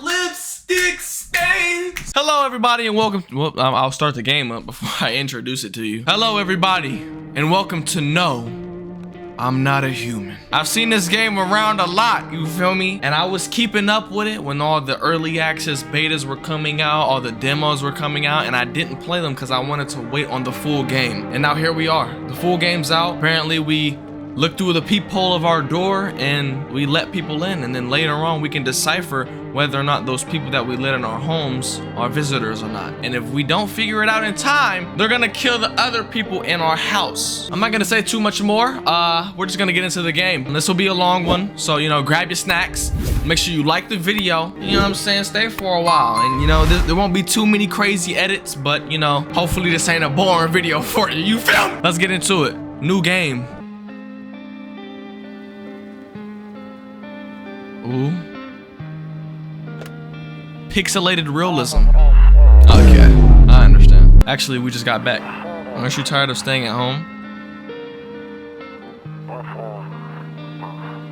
Lipstick stains. Hello everybody and welcome to, well, I'll start the game up before I introduce it to you. Hello everybody and welcome to No, I'm Not a Human. I've seen this game around a lot, you feel me? And I was keeping up with it when all the early access betas were coming out, all the demos were coming out, and I didn't play them because I wanted to wait on the full game. And now here we are. The full game's out. Apparently we look through the peephole of our door and we let people in, and then later on we can decipher whether or not those people that we let in our homes are visitors or not. And if we don't figure it out in time, they're gonna kill the other people in our house. I'm not gonna say too much more. We're just gonna get into the game. This will be a long one, so you know, grab your snacks. Make sure you like the video. You know what I'm saying? Stay for a while, and you know, there won't be too many crazy edits, but you know, hopefully this ain't a boring video for you. You feel me? Let's get into it. New game. Ooh. Pixelated realism. Okay, I understand. Actually, we just got back. Aren't you tired of staying at home?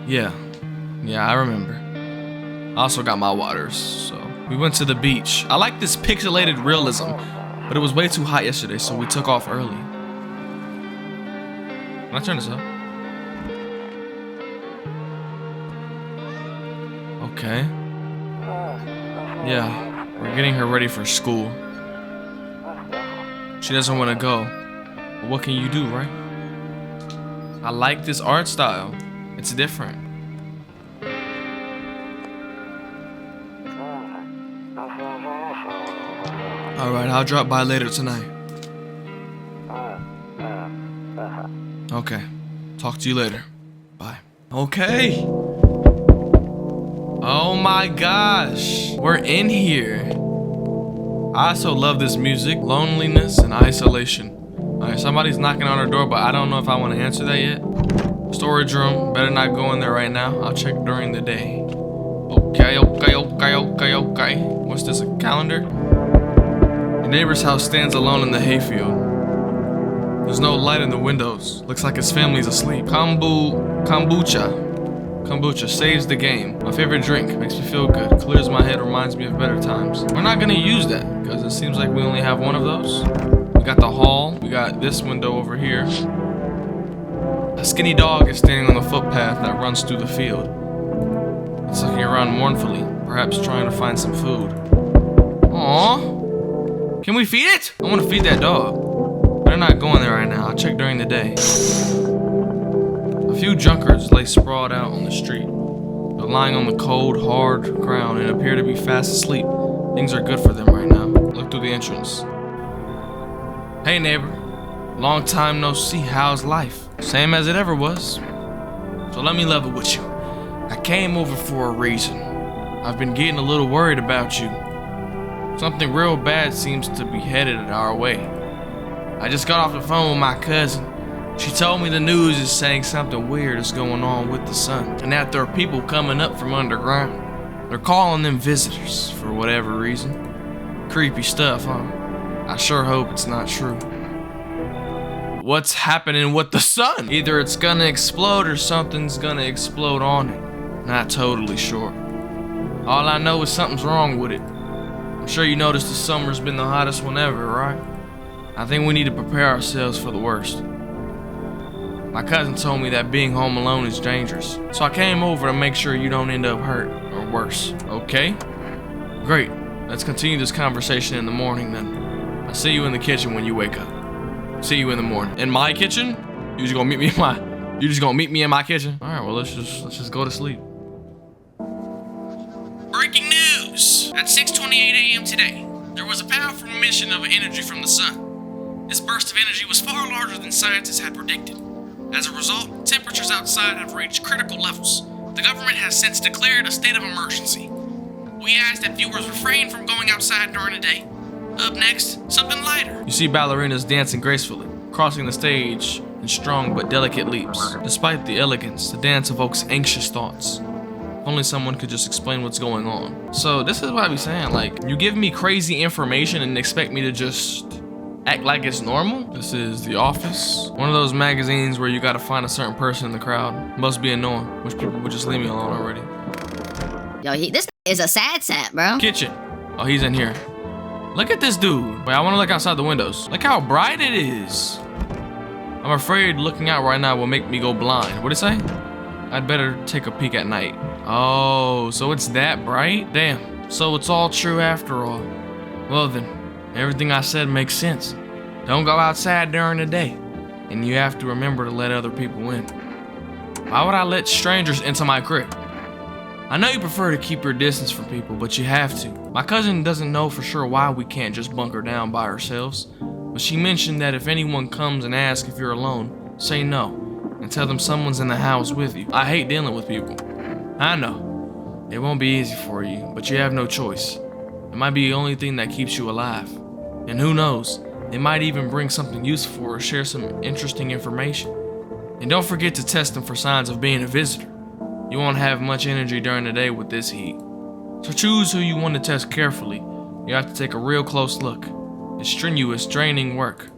Yeah, I remember. I also got my waters, so we went to the beach. I like this pixelated realism, but it was way too hot yesterday, so we took off early. Can I turn this up? Okay. Yeah, we're getting her ready for school. She doesn't want to go. But what can you do, right? I like this art style. It's different. Alright, I'll drop by later tonight. Okay. Talk to you later. Bye. Okay. Oh my gosh, we're in here. I also love this music. Loneliness and isolation. Alright, somebody's knocking on our door, but I don't know if I want to answer that yet. Storage room, better not go in there right now. I'll check during the day. Okay. What's this, a calendar? Your neighbor's house stands alone in the hayfield. There's no light in the windows. Looks like his family's asleep. Kombucha saves the game. My favorite drink, makes me feel good, clears my head, reminds me of better times. We're not gonna use that because it seems like we only have one of those. We got the hall, we got this window over here. A skinny dog is standing on the footpath that runs through the field. It's looking around mournfully, perhaps trying to find some food. Aww. Can we feed it? I want to feed that dog. Better not go in there right now. I'll check during the day. A few drunkards lay sprawled out on the street. They're lying on the cold, hard ground and appear to be fast asleep. Things are good for them right now. Look through the entrance. Hey neighbor, long time no see, how's life? Same as it ever was. So let me level with you. I came over for a reason. I've been getting a little worried about you. Something real bad seems to be headed our way. I just got off the phone with my cousin. She told me the news is saying something weird is going on with the sun, and that there are people coming up from underground. They're calling them visitors for whatever reason. Creepy stuff, huh? I sure hope it's not true. What's happening with the sun? Either it's gonna explode or something's gonna explode on it. Not totally sure. All I know is something's wrong with it. I'm sure you noticed the summer's been the hottest one ever, right? I think we need to prepare ourselves for the worst. My cousin told me that being home alone is dangerous, so I came over to make sure you don't end up hurt or worse, okay? Great, let's continue this conversation in the morning then. I'll see you in the kitchen when you wake up. See you in the morning. In my kitchen? You just gonna meet me in my kitchen? Alright, well let's just go to sleep. Breaking news! At 6:28 a.m. today, there was a powerful emission of energy from the sun. This burst of energy was far larger than scientists had predicted. As a result, temperatures outside have reached critical levels. The government has since declared a state of emergency. We ask that viewers refrain from going outside during the day. Up next, something lighter. You see ballerinas dancing gracefully, crossing the stage in strong but delicate leaps. Despite the elegance, the dance evokes anxious thoughts. Only someone could just explain what's going on. So this is what I be saying, like, you give me crazy information and expect me to just act like it's normal? This is The Office. One of those magazines where you gotta find a certain person in the crowd. Must be annoying, which people would just leave me alone already. Yo, this is a sad sap, bro. Kitchen. Oh, he's in here. Look at this dude. Wait, I wanna look outside the windows. Look how bright it is. I'm afraid looking out right now will make me go blind. What'd it say? I'd better take a peek at night. Oh, so it's that bright? Damn, so it's all true after all. Well then, everything I said makes sense. Don't go outside during the day. And you have to remember to let other people in. Why would I let strangers into my crib? I know you prefer to keep your distance from people, but you have to. My cousin doesn't know for sure why we can't just bunker down by ourselves, but she mentioned that if anyone comes and asks if you're alone, say no, and tell them someone's in the house with you. I hate dealing with people. I know. It won't be easy for you, but you have no choice. It might be the only thing that keeps you alive. And who knows, it might even bring something useful or share some interesting information. And don't forget to test them for signs of being a visitor. You won't have much energy during the day with this heat. So choose who you want to test carefully. You have to take a real close look. It's strenuous, draining work.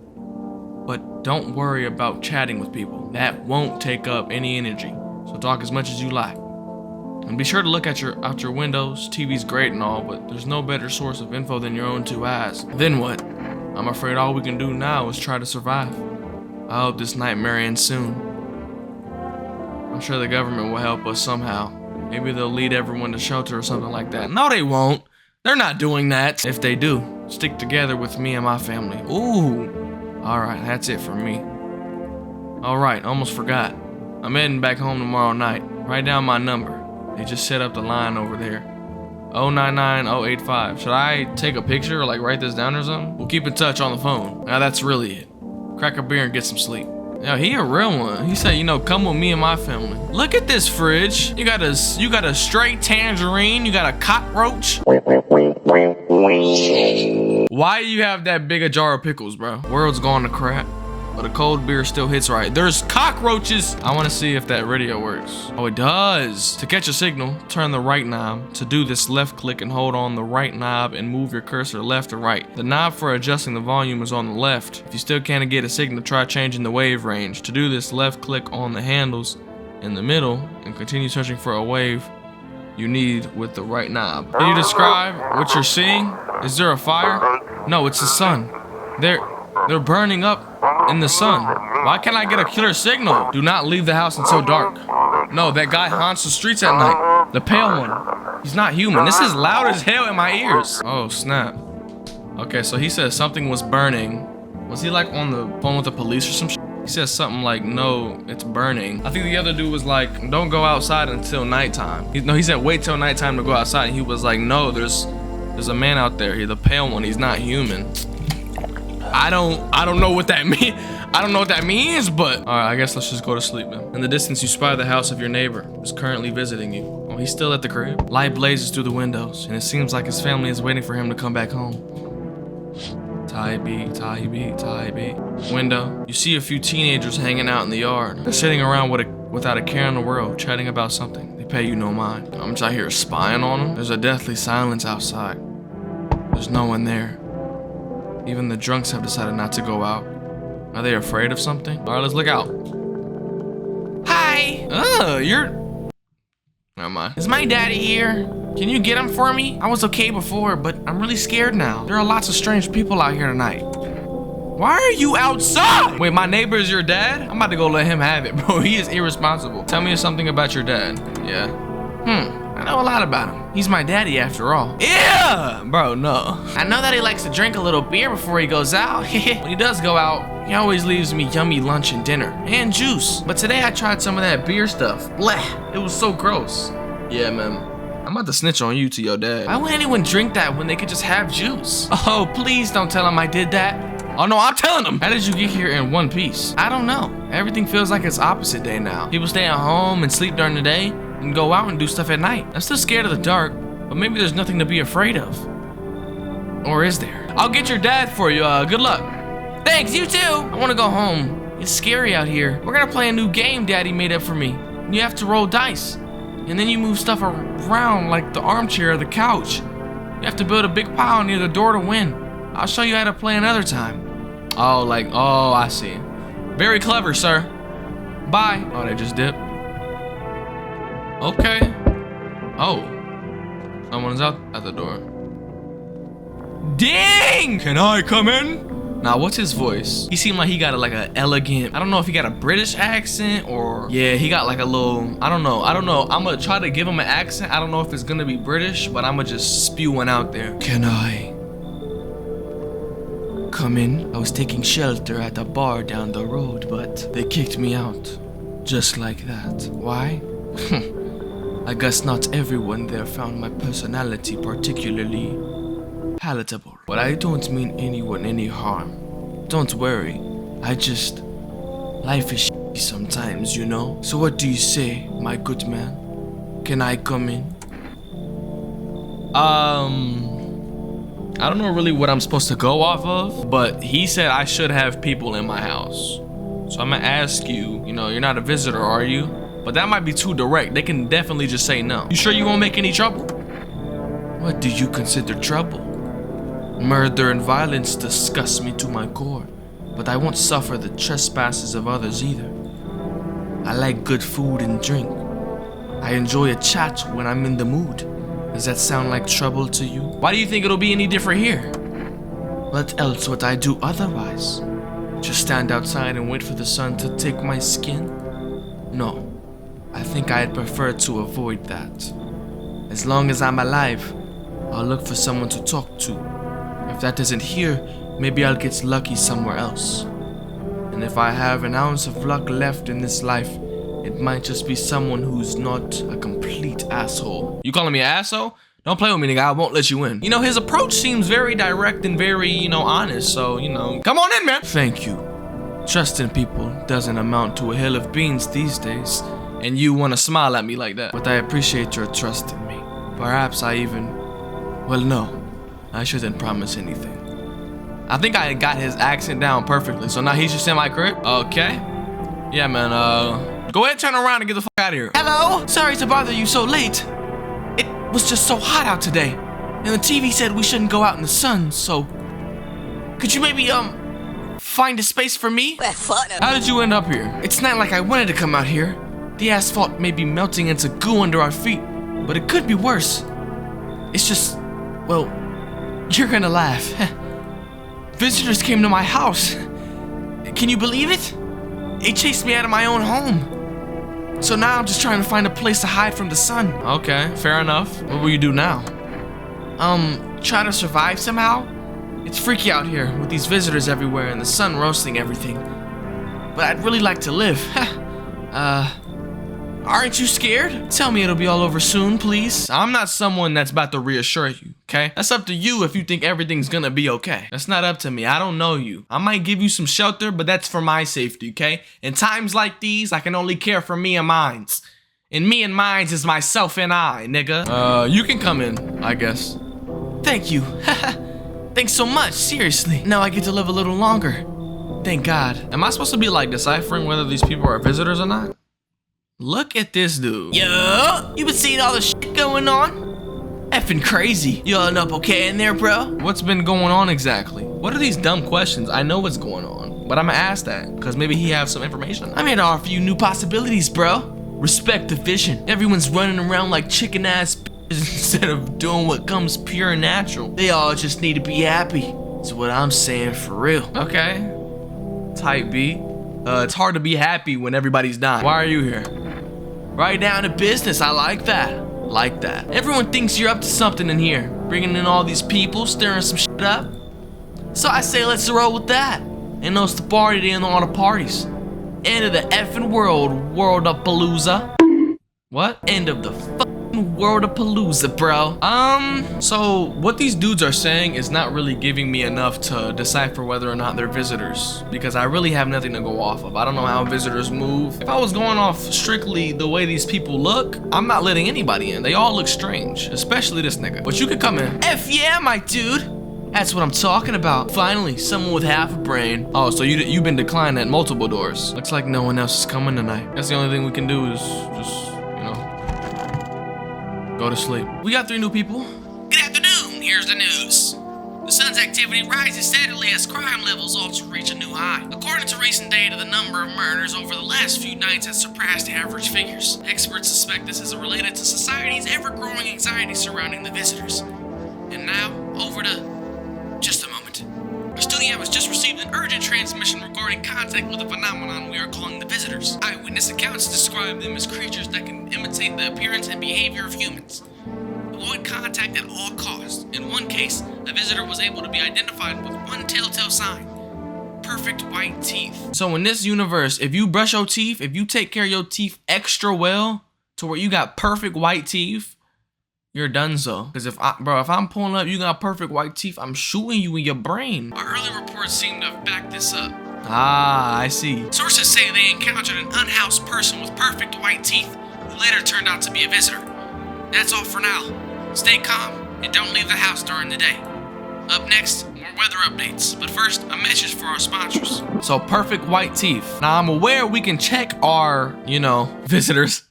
But don't worry about chatting with people. That won't take up any energy. So talk as much as you like. And be sure to look out your windows. TV's great and all, but there's no better source of info than your own two eyes. Then what? I'm afraid all we can do now is try to survive. I hope this nightmare ends soon. I'm sure the government will help us somehow. Maybe they'll lead everyone to shelter or something like that. No, they won't. They're not doing that. If they do, stick together with me and my family. Ooh. Alright, that's it for me. Alright, almost forgot. I'm heading back home tomorrow night. Write down my number. They just set up the line over there. 099085. Should I take a picture or like write this down or something? We'll keep in touch on the phone. Now that's really it. Crack a beer and get some sleep. Yo, he a real one. He said, you know, come with me and my family. Look at this fridge. You got a straight tangerine. You got a cockroach. Why do you have that big a jar of pickles, bro? World's gone to crap. But a cold beer still hits right. There's cockroaches. I want to see if that radio works. Oh, it does. To catch a signal, turn the right knob. To do this, left click and hold on the right knob and move your cursor left or right. The knob for adjusting the volume is on the left. If you still can't get a signal, try changing the wave range. To do this, left click on the handles in the middle and continue searching for a wave you need with the right knob. Can you describe what you're seeing? Is there a fire? No, it's the sun. They're burning up in the sun. Why can't I get a clear signal? Do not leave the house until dark. No, that guy haunts the streets at night. The pale one. He's not human. This is loud as hell in my ears. Oh, snap. Okay, so he said something was burning. Was he like on the phone with the police or some shit? He said something like, no, it's burning. I think the other dude was like, don't go outside until nighttime. He said wait till nighttime to go outside. And he was like, no, there's a man out there. The pale one. He's not human. I don't know what that means. I don't know what that means, but all right, I guess let's just go to sleep, man. In the distance, you spy the house of your neighbor who's currently visiting you. Oh, he's still at the crib. Light blazes through the windows, and it seems like his family is waiting for him to come back home. Tie-beat. Window. You see a few teenagers hanging out in the yard. They're sitting around without a care in the world, chatting about something. They pay you no mind. I'm just out here spying on them. There's a deathly silence outside. There's no one there. Even the drunks have decided not to go out. Are they afraid of something? All right, let's look out. Hi. Never mind. Is my daddy here? Can you get him for me? I was okay before, but I'm really scared now. There are lots of strange people out here tonight. Why are you outside? Wait, my neighbor is your dad? I'm about to go let him have it, bro. He is irresponsible. Tell me something about your dad. Yeah. I know a lot about him. He's my daddy after all. Yeah! Bro, no. I know that he likes to drink a little beer before he goes out. When he does go out, he always leaves me yummy lunch and dinner. And juice. But today I tried some of that beer stuff. Bleh. It was so gross. Yeah, man. I'm about to snitch on you to your dad. Why would anyone drink that when they could just have juice? Oh, please don't tell him I did that. Oh no, I'm telling him. How did you get here in one piece? I don't know. Everything feels like it's opposite day now. People stay at home and sleep during the day and go out and do stuff at night. I'm still scared of the dark, but maybe there's nothing to be afraid of. Or is there? I'll get your dad for you. Good luck. Thanks, you too. I want to go home. It's scary out here. We're gonna play a new game Daddy made up for me. You have to roll dice. and then you move stuff around like the armchair or the couch. You have to build a big pile near the door to win. I'll show you how to play another time. Oh, I see. Very clever, sir. Bye. Oh, they just dipped. Okay. Oh. Someone's out at the door. Dang! Can I come in? Now, what's his voice? He seemed like he got an elegant, I don't know if he got a British accent or, yeah, he got like a little, I don't know. I'm gonna try to give him an accent. I don't know if it's gonna be British, but I'm gonna just spew one out there. Can I come in? I was taking shelter at a bar down the road, but they kicked me out. Just like that. Why? I guess not everyone there found my personality particularly palatable. But I don't mean anyone any harm. Don't worry. Life is shitty sometimes, you know? So what do you say, my good man? Can I come in? I don't know really what I'm supposed to go off of, but he said I should have people in my house. So I'm gonna ask you, you're not a visitor, are you? But that might be too direct. They can definitely just say no. You sure you won't make any trouble? What do you consider trouble? Murder and violence disgust me to my core, but I won't suffer the trespasses of others either. I like good food and drink. I enjoy a chat when I'm in the mood. Does that sound like trouble to you? Why do you think it'll be any different here? What else would I do otherwise? Just stand outside and wait for the sun to take my skin? No, I think I'd prefer to avoid that. As long as I'm alive, I'll look for someone to talk to. If that isn't here, maybe I'll get lucky somewhere else. And if I have an ounce of luck left in this life, it might just be someone who's not a complete asshole. You calling me an asshole? Don't play with me, nigga. I won't let you in. His approach seems very direct and very, honest. So, come on in, man. Thank you. Trust in people doesn't amount to a hill of beans these days. And you want to smile at me like that. But I appreciate your trust in me. Perhaps no. I shouldn't promise anything. I think I got his accent down perfectly. So now he's just in my crib? Okay. Yeah, man, go ahead, turn around and get the fuck out of here. Hello? Sorry to bother you so late. It was just so hot out today. And the TV said we shouldn't go out in the sun, so... Could you maybe, find a space for me? How did you end up here? It's not like I wanted to come out here. The asphalt may be melting into goo under our feet, but it could be worse. It's just, well... You're gonna laugh. Visitors came to my house. Can you believe it? They chased me out of my own home. So now I'm just trying to find a place to hide from the sun. Okay, fair enough. What will you do now? Try to survive somehow? It's freaky out here with these visitors everywhere and the sun roasting everything. But I'd really like to live. Aren't you scared? Tell me it'll be all over soon, please. I'm not someone that's about to reassure you, okay? That's up to you if you think everything's gonna be okay. That's not up to me. I don't know you. I might give you some shelter, but that's for my safety, okay? In times like these, I can only care for me and mines. And me and mines is myself and I, nigga. You can come in, I guess. Thank you. Thanks so much, seriously. Now I get to live a little longer. Thank God. Am I supposed to be like deciphering whether these people are visitors or not? Look at this dude. Yo, you been seeing all the shit going on? Effing crazy. You all up okay in there, bro? What's been going on exactly? What are these dumb questions? I know what's going on, but I'm gonna ask that because maybe he has some information. I'm here to offer you new possibilities, bro. Respect the vision. Everyone's running around like chicken ass instead of doing what comes pure and natural. They all just need to be happy. That's what I'm saying for real. Okay. Type B. It's hard to be happy when everybody's dying. Why are you here? Right down to business. I like that. Like that. Everyone thinks you're up to something in here. Bringing in all these people, stirring some shit up. So I say let's roll with that. And host the party to end all the parties. End of the effing world-a-palooza. What? End of the fucking world-a-palooza, bro. So what these dudes are saying is not really giving me enough to decipher whether or not they're visitors, because I really have nothing to go off of. I don't know how visitors move. If I was going off strictly the way these people look, I'm not letting anybody in. They all look strange, especially this nigga. But you could come in. F yeah, my dude. That's what I'm talking about. Finally, someone with half a brain. Oh, so you've been declined at multiple doors. Looks like no one else is coming tonight. That's the only thing we can do is just, Go to sleep. We got 3 new people. Good afternoon, here's the news. The sun's activity rises steadily as crime levels also reach a new high. According to recent data, the number of murders over the last few nights has surpassed average figures. Experts suspect this is related to society's ever-growing anxiety surrounding the visitors. And now, over to just a moment. Our studio has just received an urgent transmission regarding contact with a phenomenon we are calling the visitors. Eyewitness accounts describe them as creatures that can imitate the appearance and behavior of humans. Avoid contact at all costs. In one case, a visitor was able to be identified with one telltale sign: perfect white teeth. So in this universe, if you brush your teeth, if you take care of your teeth extra well to where you got perfect white teeth, you're done so. Because if I'm pulling up, you got perfect white teeth, I'm shooting you in your brain. Our early reports seem to have backed this up. Ah, I see. Sources say they encountered an unhoused person with perfect white teeth who later turned out to be a visitor. That's all for now. Stay calm and don't leave the house during the day. Up next, more weather updates. But first, a message for our sponsors. So perfect white teeth. Now I'm aware we can check our, visitors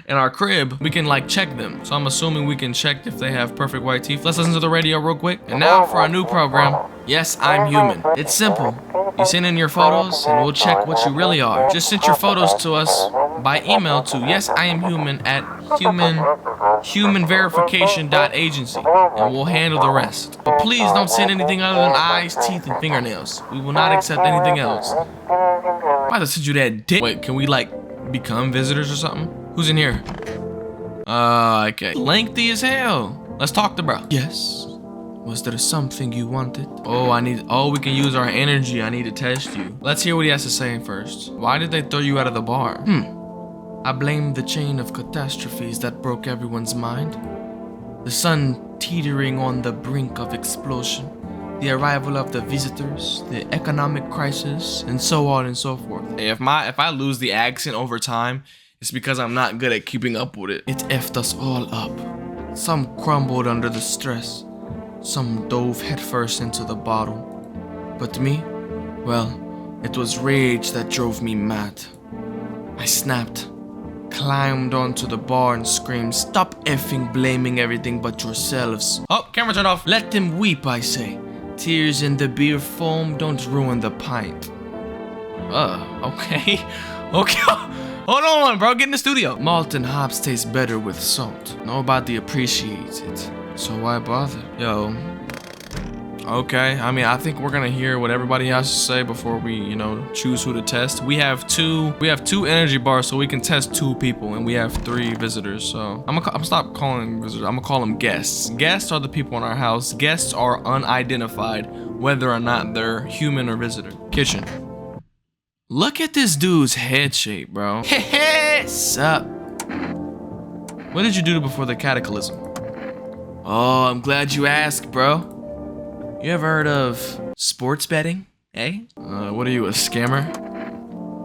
in our crib. We can check them. So I'm assuming we can check if they have perfect white teeth. Let's listen to the radio real quick. And now for our new program. Yes, I'm human. It's simple. You send in your photos and we'll check what you really are. Just send your photos to us by email to yesiamhuman@humanverification.agency and we'll handle the rest. But please don't send anything other than eyes, teeth, and fingernails. We will not accept anything else. I'm about to send you that dick. Wait, can we become visitors or something? Who's in here? Okay. Lengthy as hell. Let's talk to bro. Yes. Was there something you wanted? Oh, we can use our energy. I need to test you. Let's hear what he has to say first. Why did they throw you out of the bar? I blame the chain of catastrophes that broke everyone's mind. The sun teetering on the brink of explosion, the arrival of the visitors, the economic crisis, and so on and so forth. Hey, if I lose the accent over time, it's because I'm not good at keeping up with it. It effed us all up. Some crumbled under the stress. Some dove headfirst into the bottle. But me? Well, it was rage that drove me mad. I snapped, climbed onto the bar and screamed, "Stop effing blaming everything but yourselves." Oh, camera turned off. Let them weep, I say. Tears in the beer foam don't ruin the pint. Okay. Okay. Hold on, bro. Get in the studio. Malt and hops taste better with salt. Nobody appreciates it. So why bother? Yo. Okay. I mean, I think we're gonna hear what everybody has to say before we, choose who to test. We have two energy bars, so we can test 2 people, and we have 3 visitors. So I'm gonna stop calling them visitors. I'm gonna call them guests. Guests are the people in our house. Guests are unidentified, whether or not they're human or visitor. Kitchen. Look at this dude's head shape, bro. Hey, sup? What did you do before the cataclysm? Oh, I'm glad you asked, bro. You ever heard of sports betting? Eh? What are you, a scammer?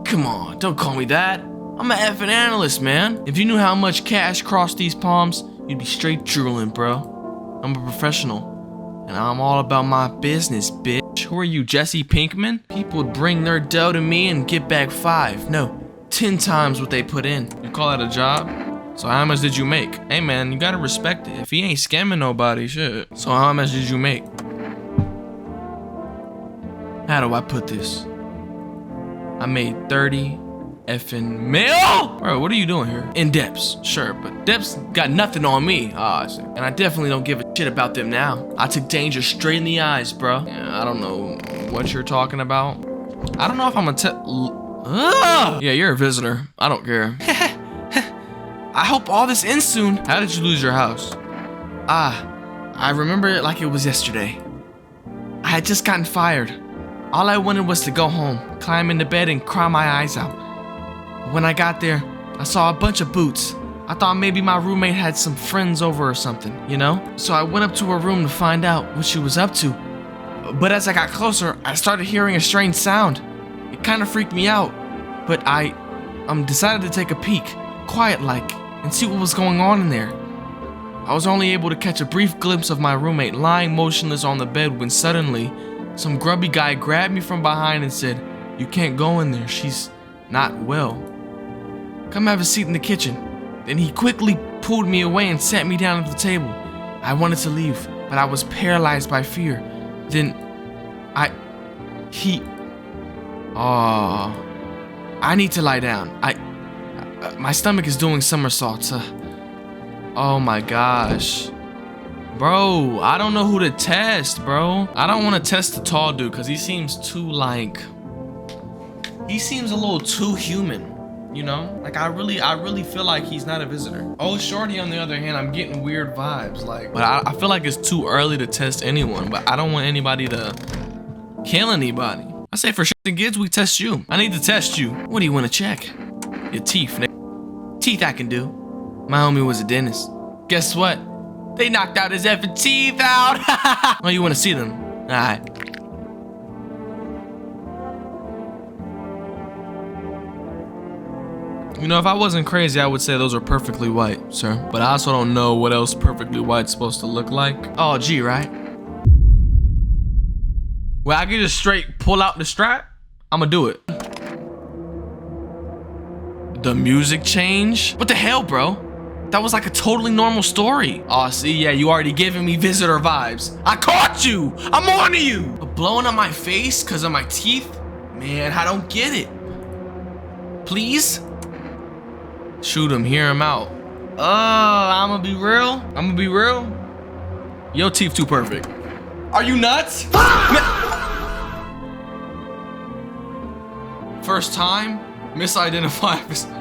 Come on, don't call me that. I'm an effing analyst, man. If you knew how much cash crossed these palms, you'd be straight drooling, bro. I'm a professional, and I'm all about my business, bitch. Who are you, Jesse Pinkman? People would bring their dough to me and get back 5, no, 10 times what they put in. You call that a job? So how much did you make? Hey man, you gotta respect it. If he ain't scamming nobody, shit. So how much did you make? How do I put this? I made 30 effing mil? Bro, what are you doing here? In depths, sure, but depths got nothing on me. I see. And I definitely don't give a shit about them now. I took danger straight in the eyes, bro. Yeah, I don't know what you're talking about. I don't know if I'm gonna yeah, you're a visitor. I don't care. I hope all this ends soon. How did you lose your house? I remember it like it was yesterday. I had just gotten fired. All I wanted was to go home, climb into bed, and cry my eyes out. When I got there, I saw a bunch of boots. I thought maybe my roommate had some friends over or something, So I went up to her room to find out what she was up to. But as I got closer, I started hearing a strange sound. It kind of freaked me out. But I decided to take a peek, quiet-like, and see what was going on in there. I was only able to catch a brief glimpse of my roommate lying motionless on the bed when suddenly, some grubby guy grabbed me from behind and said, "You can't go in there, she's not well. Come have a seat in the kitchen." Then he quickly pulled me away and sat me down at the table. I wanted to leave, but I was paralyzed by fear. Then I need to lie down. My stomach is doing somersaults. Oh my gosh. Bro, I don't know who to test, bro. I don't want to test the tall dude because he seems too he seems a little too human, you know? Like I really feel like he's not a visitor. Oh, Shorty on the other hand, I'm getting weird vibes. But I feel like it's too early to test anyone, but I don't want anybody to kill anybody. I say for shit and gigs, we test you. I need to test you. What do you want to check? Your teeth, nigga. Teeth I can do. My homie was a dentist. Guess what? They knocked out his effing teeth out. Oh, you want to see them? All right. You know, if I wasn't crazy, I would say those are perfectly white, sir. But I also don't know what else perfectly white's supposed to look like. Oh, gee, right? Well, I can just straight pull out the strap. I'ma do it. The music change? What the hell, bro? That was like a totally normal story. Oh, see, yeah, you already giving me visitor vibes. I caught you. I'm on to you. But blowing up my face because of my teeth? Man, I don't get it. Please? Shoot him, hear him out. I'ma be real. Your teeth too perfect. Are you nuts? First time, misidentified.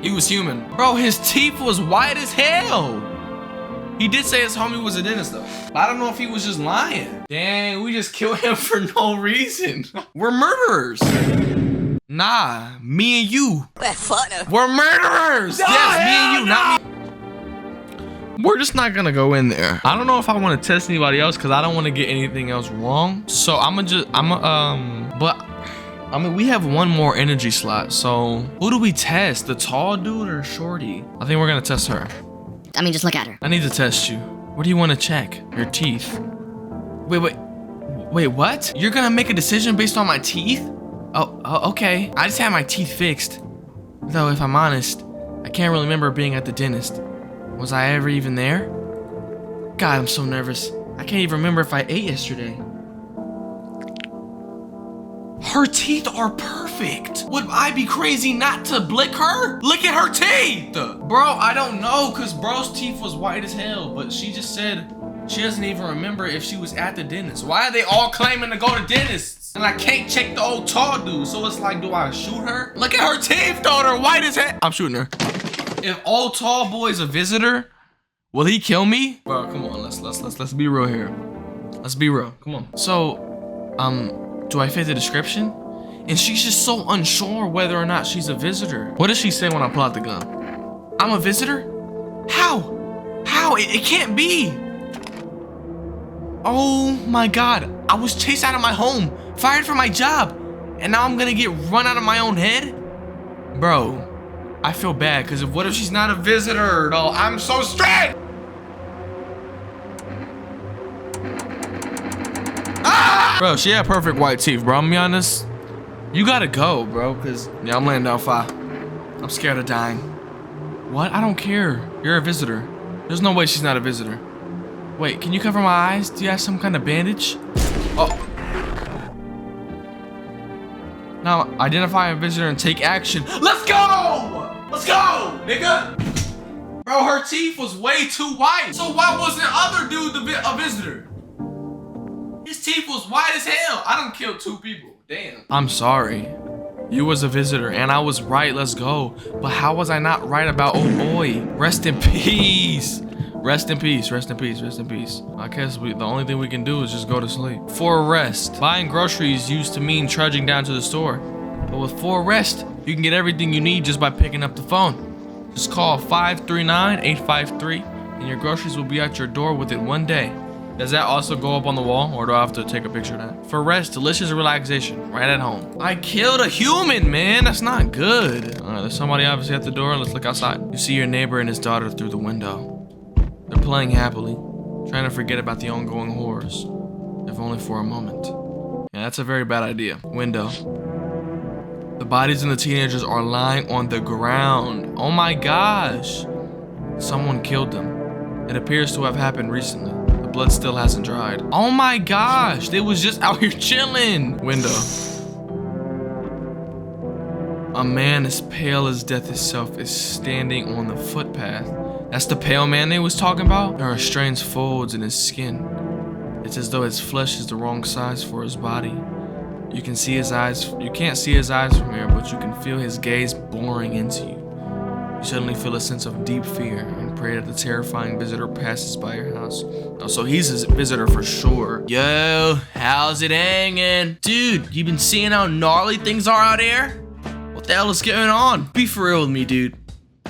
He was human. Bro, his teeth was white as hell. He did say his homie was a dentist though. I don't know if he was just lying. Dang, we just killed him for no reason. We're murderers. Nah, me and you. We're murderers. Yes, me and you, not me. We're just not gonna go in there. I don't know if I want to test anybody else because I don't want to get anything else wrong. So we have one more energy slot. So who do we test? The tall dude or Shorty? I think we're gonna test her. I mean, just look at her. I need to test you. What do you want to check? Your teeth. Wait, what? You're gonna make a decision based on my teeth? Oh, okay. I just had my teeth fixed. Though, if I'm honest, I can't really remember being at the dentist. Was I ever even there? God, I'm so nervous. I can't even remember if I ate yesterday. Her teeth are perfect. Would I be crazy not to blick her? Look at her teeth. Bro, I don't know, cause bro's teeth was white as hell, but she just said she doesn't even remember if she was at the dentist. Why are they all claiming to go to dentists? And I can't check the old tall dude, so it's like, do I shoot her? Look at her teeth, though, they're white as hell. I'm shooting her. If old tall boy's a visitor, will he kill me? Bro, come on, let's be real here. Let's be real, come on. So, do I fit the description? And she's just so unsure whether or not she's a visitor. What does she say when I pull out the gun? I'm a visitor? How? It can't be. Oh my God, I was chased out of my home, fired from my job, and now I'm gonna get run out of my own head? Bro, I feel bad, because what if she's not a visitor? No, I'm so stressed! Ah! Bro, she had perfect white teeth, bro. I'm gonna be honest. You gotta go, bro, because, yeah, I'm laying down 5. I'm scared of dying. What? I don't care. You're a visitor. There's no way she's not a visitor. Wait, can you cover my eyes? Do you have some kind of bandage? Oh. Now, identify a visitor and take action. Let's go! Let's go, nigga! Bro, her teeth was way too white. So why wasn't the other dude a visitor? His teeth was white as hell. I done killed 2 people. Damn. I'm sorry. You was a visitor and I was right. Let's go. But how was I not right about old boy? Rest in peace. Rest in peace, rest in peace, rest in peace. I guess the only thing we can do is just go to sleep. For rest. Buying groceries used to mean trudging down to the store. But with for rest, you can get everything you need just by picking up the phone. Just call 539-853 and your groceries will be at your door within 1 day. Does that also go up on the wall or do I have to take a picture of that? For rest, delicious relaxation, right at home. I killed a human, man. That's not good. All right, there's somebody obviously at the door. Let's look outside. You see your neighbor and his daughter through the window. They're playing happily, trying to forget about the ongoing horrors, if only for a moment. Yeah, that's a very bad idea. Window. The bodies of the teenagers are lying on the ground. Oh my gosh. Someone killed them. It appears to have happened recently. The blood still hasn't dried. Oh my gosh. They was just out here chilling. Window. A man as pale as death itself is standing on the footpath. That's the pale man they was talking about? There are strange folds in his skin. It's as though his flesh is the wrong size for his body. You can see his eyes. You can't see his eyes from here, but you can feel his gaze boring into you. You suddenly feel a sense of deep fear and pray that the terrifying visitor passes by your house. Oh, so he's a visitor for sure. Yo, how's it hanging? Dude, you been seeing how gnarly things are out here? What the hell is going on? Be for real with me, dude.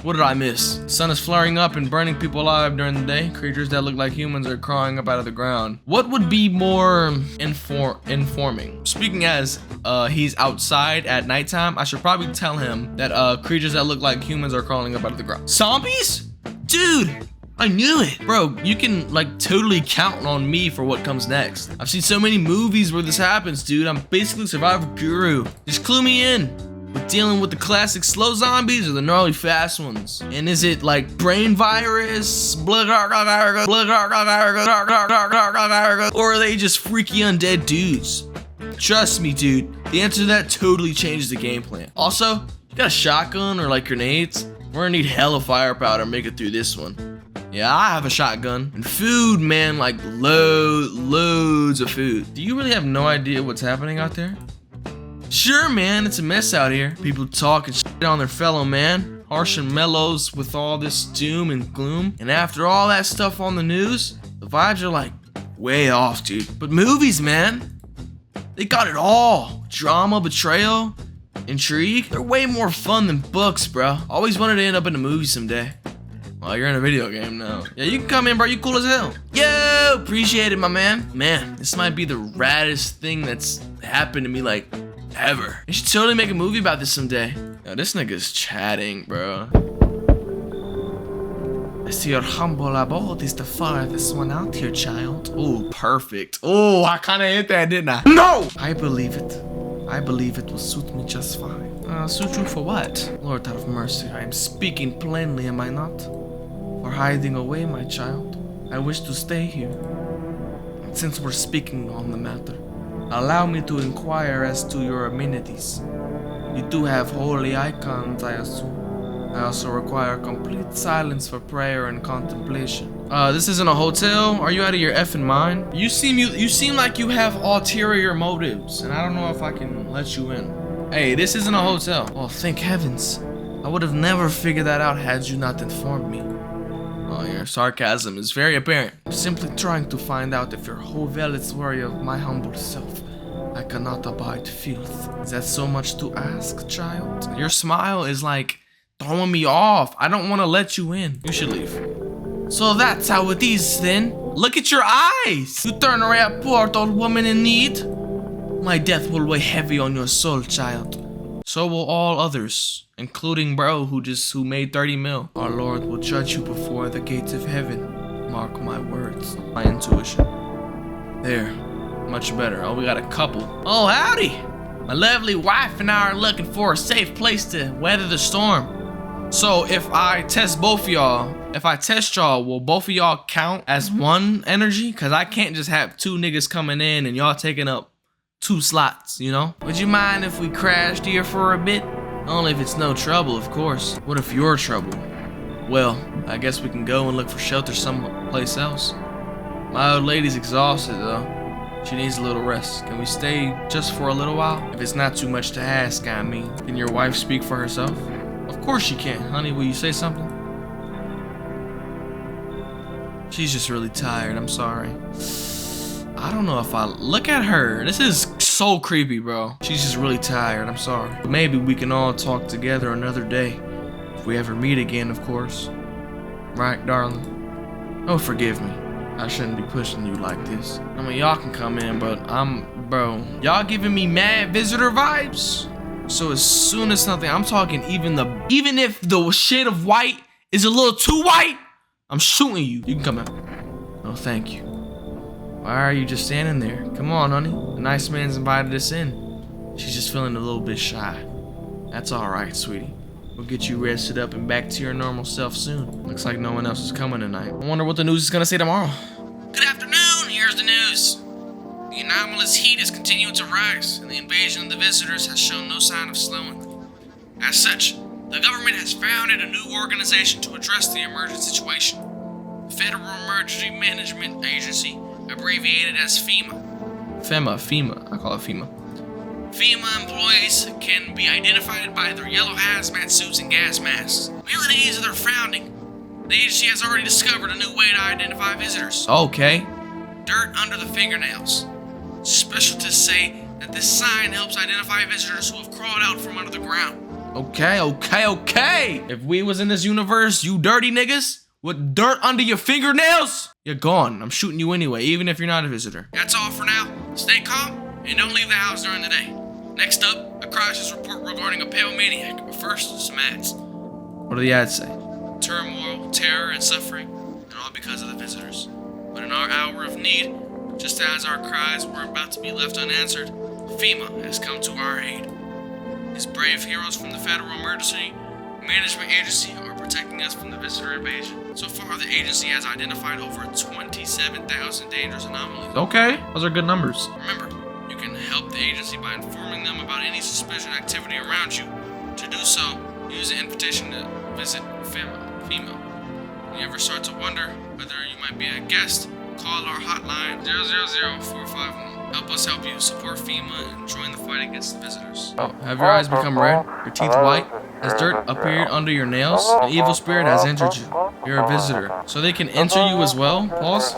What did I miss? The sun is flaring up and burning people alive during the day. Creatures that look like humans are crawling up out of the ground. What would be more informing? Speaking as he's outside at nighttime, I should probably tell him that creatures that look like humans are crawling up out of the ground. Zombies? Dude, I knew it. Bro, you can like totally count on me for what comes next. I've seen so many movies where this happens, dude. I'm basically a survivor guru. Just clue me in. We're dealing with the classic slow zombies or the gnarly fast ones? And is it like brain virus, or are they just freaky undead dudes? Trust me, dude, the answer to that totally changes the game plan. Also, you got a shotgun or like grenades? We're gonna need hella firepower to make it through this one. Yeah, I have a shotgun. And food, man, like loads of food. Do you really have no idea what's happening out there? Sure, man, it's a mess out here. People talking shit on their fellow man. Harsh and mellows with all this doom and gloom. And after all that stuff on the news, the vibes are like way off, dude. But movies, man, they got it all. Drama, betrayal, intrigue. They're way more fun than books, bro. Always wanted to end up in a movie someday. Well, you're in a video game now. Yeah, you can come in, bro. You cool as hell. Yo, appreciate it, my man. Man, this might be the raddest thing that's happened to me, like, ever. You should totally make a movie about this someday. Yo, this nigga's chatting, bro. I see your humble abode is the farthest one out here, child. Oh, perfect. Oh, I kind of hit that, didn't I? No! I believe it. I believe it will suit me just fine. Suit you for what? Lord have mercy, I am speaking plainly, am I not? For hiding away, my child. I wish to stay here. And since we're speaking on the matter, allow me to inquire as to your amenities. You do have holy icons, I assume. I also require complete silence for prayer and contemplation. This isn't a hotel. Are you out of your effing mind? You seem like you have ulterior motives, and I don't know if I can let you in. Hey, this isn't a hotel. Oh, thank heavens. I would have never figured that out had you not informed me. Oh, your sarcasm is very apparent. I'm simply trying to find out if your hovel is worthy of my humble self. I cannot abide filth. Is that so much to ask, child? Your smile is like throwing me off. I don't want to let you in. You should leave. So that's how it is then. Look at your eyes. You turn around, poor old woman in need. My death will weigh heavy on your soul, child. So will all others, including bro who made 30 mil. Our Lord will judge you before the gates of heaven. Mark my words. My intuition. There. Much better. Oh, we got a couple. Oh, howdy. My lovely wife and I are looking for a safe place to weather the storm. So if I test both of y'all, will both of y'all count as one energy? Cause I can't just have two niggas coming in and y'all taking up 2 slots, you know? Would you mind if we crashed here for a bit? Only if it's no trouble, of course. What if you're trouble? Well, I guess we can go and look for shelter someplace else. My old lady's exhausted though. She needs a little rest. Can we stay just for a little while? If it's not too much to ask, I mean. Can your wife speak for herself? Of course she can. Honey, will you say something? She's just really tired. I'm sorry. I don't know if I look at her. This is so creepy, bro. She's just really tired. I'm sorry. But maybe we can all talk together another day. If we ever meet again, of course. Right, darling? Oh, forgive me. I shouldn't be pushing you like this. I mean, y'all can come in, but bro, y'all giving me mad visitor vibes. So as soon as something, I'm talking even if the shade of white is a little too white, I'm shooting you. You can come in. Oh, thank you. Why are you just standing there? Come on, honey. The nice man's invited us in. She's just feeling a little bit shy. That's alright, sweetie. We'll get you rested up and back to your normal self soon. Looks like no one else is coming tonight. I wonder what the news is gonna say tomorrow. Good afternoon, here's the news. The anomalous heat is continuing to rise, and the invasion of the visitors has shown no sign of slowing. As such, the government has founded a new organization to address the emergent situation. The Federal Emergency Management Agency, abbreviated as FEMA. FEMA. I call it FEMA. FEMA employees can be identified by their yellow hazmat suits and gas masks. Merely the days of their founding, the agency has already discovered a new way to identify visitors. Okay. Dirt under the fingernails. Specialists say that this sign helps identify visitors who have crawled out from under the ground. Okay. If we was in this universe, you dirty niggas, with dirt under your fingernails, you're gone. I'm shooting you anyway, even if you're not a visitor. That's all for now. Stay calm and don't leave the house during the day. Next up, a crisis report regarding a pale maniac. But first, some ads. What do the ads say? Turmoil, terror, and suffering, and all because of the visitors. But in our hour of need, just as our cries were about to be left unanswered, FEMA has come to our aid. These brave heroes from the Federal Emergency Management Agency are protecting us from the visitor invasion. So far, the agency has identified over 27,000 dangerous anomalies. Okay, those are good numbers. Remember, you can help the agency by informing them about any suspicious activity around you. To do so, use the invitation to visit FEMA. When you ever start to wonder whether you might be a guest, call our hotline 000-451. Help us help you. Support FEMA and join the fight against the visitors. Oh, have your eyes become red? Your teeth white? Has dirt appeared under your nails? An evil spirit has entered you. You're a visitor. So they can enter you as well? Pause.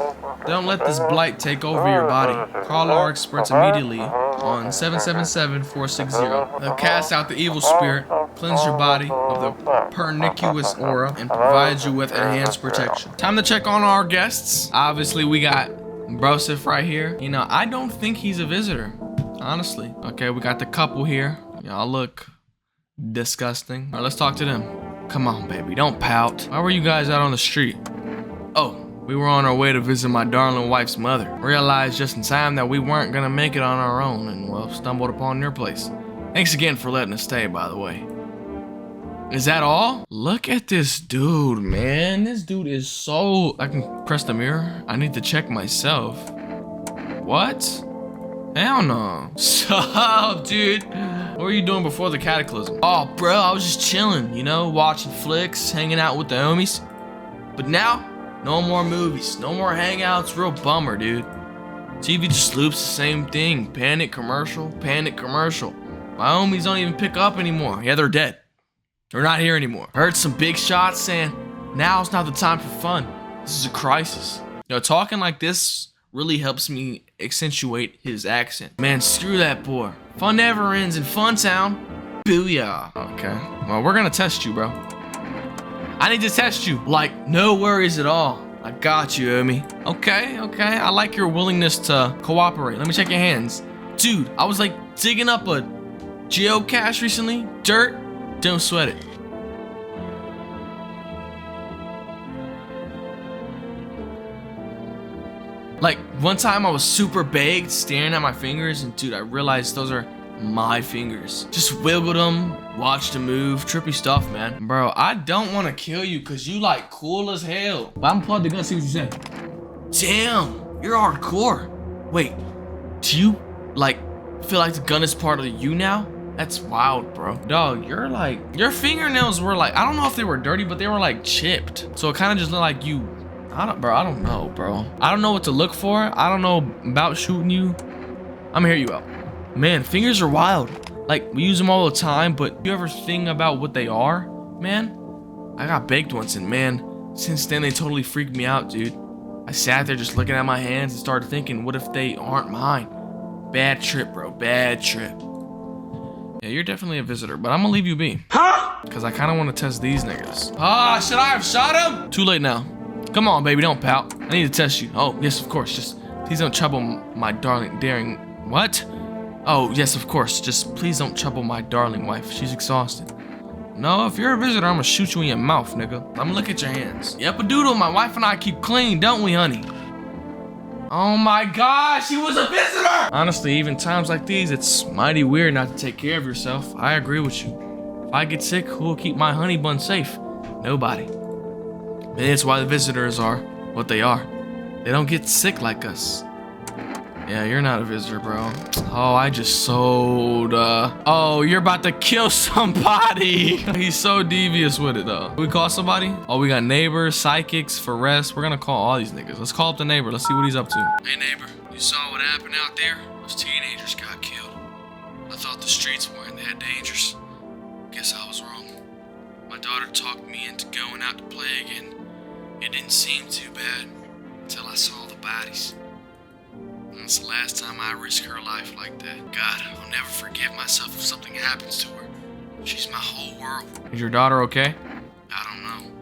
Don't let this blight take over your body. Call our experts immediately on 777-460. They'll cast out the evil spirit, cleanse your body of the pernicious aura, and provide you with enhanced protection. Time to check on our guests. Obviously, we got Broseph right here. You know, I don't think he's a visitor, honestly. Okay, we got the couple here. Y'all look disgusting. All right, let's talk to them. Come on, baby, don't pout. Why were you guys out on the street? Oh, we were on our way to visit my darling wife's mother. Realized just in time that we weren't gonna make it on our own and, well, stumbled upon your place. Thanks again for letting us stay, by the way. Is that all? Look at this dude, man. This dude is so... I can press the mirror. I need to check myself. What? Hell no. Sup, dude? What were you doing before the cataclysm? Oh, bro, I was just chilling, you know, watching flicks, hanging out with the homies. But now, no more movies, no more hangouts. Real bummer, dude. TV just loops the same thing. Panic commercial, panic commercial. My homies don't even pick up anymore. Yeah, they're dead. They're not here anymore. I heard some big shots saying, now's not the time for fun. This is a crisis. You know, talking like this really helps me accentuate his accent. Man, screw that boy. Fun never ends in Fun Town. Booyah. Okay, well, we're gonna test you, bro. I need to test you. Like, no worries at all. I got you, homie. Okay. I like your willingness to cooperate. Let me check your hands. Dude, I was like digging up a geocache recently. Dirt. Don't sweat it. Like, one time I was super baked, staring at my fingers, and dude, I realized those are my fingers. Just wiggled them, watched them move, trippy stuff, man. Bro, I don't want to kill you because you like cool as hell. But I'm plugged the gun, see what you say. Damn, you're hardcore. Wait, do you, like, feel like the gun is part of you now? That's wild, bro. Dog, you're like, your fingernails were like, I don't know if they were dirty, but they were like chipped. So it kind of just looked like you, I don't know, bro. I don't know what to look for. I don't know about shooting you. I'm gonna hear you out. Man, fingers are wild. Like, we use them all the time, but you ever think about what they are, man? I got baked once, and man, since then they totally freaked me out, dude. I sat there just looking at my hands and started thinking, what if they aren't mine? Bad trip, bro, bad trip. Yeah, you're definitely a visitor, but I'm gonna leave you be. Huh? Because I kind of want to test these niggas. Ah, should I have shot him? Too late now. Come on, baby, don't pout. I need to test you. Oh, yes, of course. Just please don't trouble my darling, daring... What? Oh, yes, of course. Just please don't trouble my darling wife. She's exhausted. No, if you're a visitor, I'm gonna shoot you in your mouth, nigga. I'm gonna look at your hands. Yep, a doodle. My wife and I keep clean, don't we, honey? Oh my gosh, he was a visitor! Honestly, even times like these, it's mighty weird not to take care of yourself. I agree with you. If I get sick, who will keep my honey bun safe? Nobody. Maybe that's why the visitors are what they are. They don't get sick like us. Yeah, you're not a visitor, bro. Oh, I just sold, oh, you're about to kill somebody. He's so devious with it, though. We call somebody? Oh, we got neighbors, psychics, Forest. We're gonna call all these niggas. Let's call up the neighbor. Let's see what he's up to. Hey, neighbor, you saw what happened out there? Those teenagers got killed. I thought the streets weren't that dangerous. Guess I was wrong. My daughter talked me into going out to play again. It didn't seem too bad until I saw the bodies. That's the last time I risked her life like that. God, I'll never forgive myself if something happens to her. She's my whole world. Is your daughter okay? I don't know.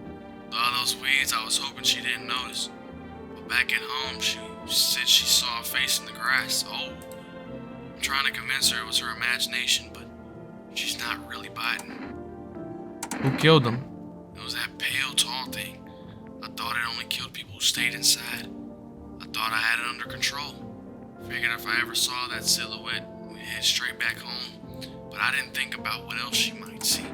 With all those weeds, I was hoping she didn't notice. But back at home, she said she saw a face in the grass. Oh, I'm trying to convince her it was her imagination, but she's not really biting. Who killed them? It was that pale, tall thing. I thought it only killed people who stayed inside. I thought I had it under control. Figured if I ever saw that silhouette, we'd head straight back home. But I didn't think about what else she might see.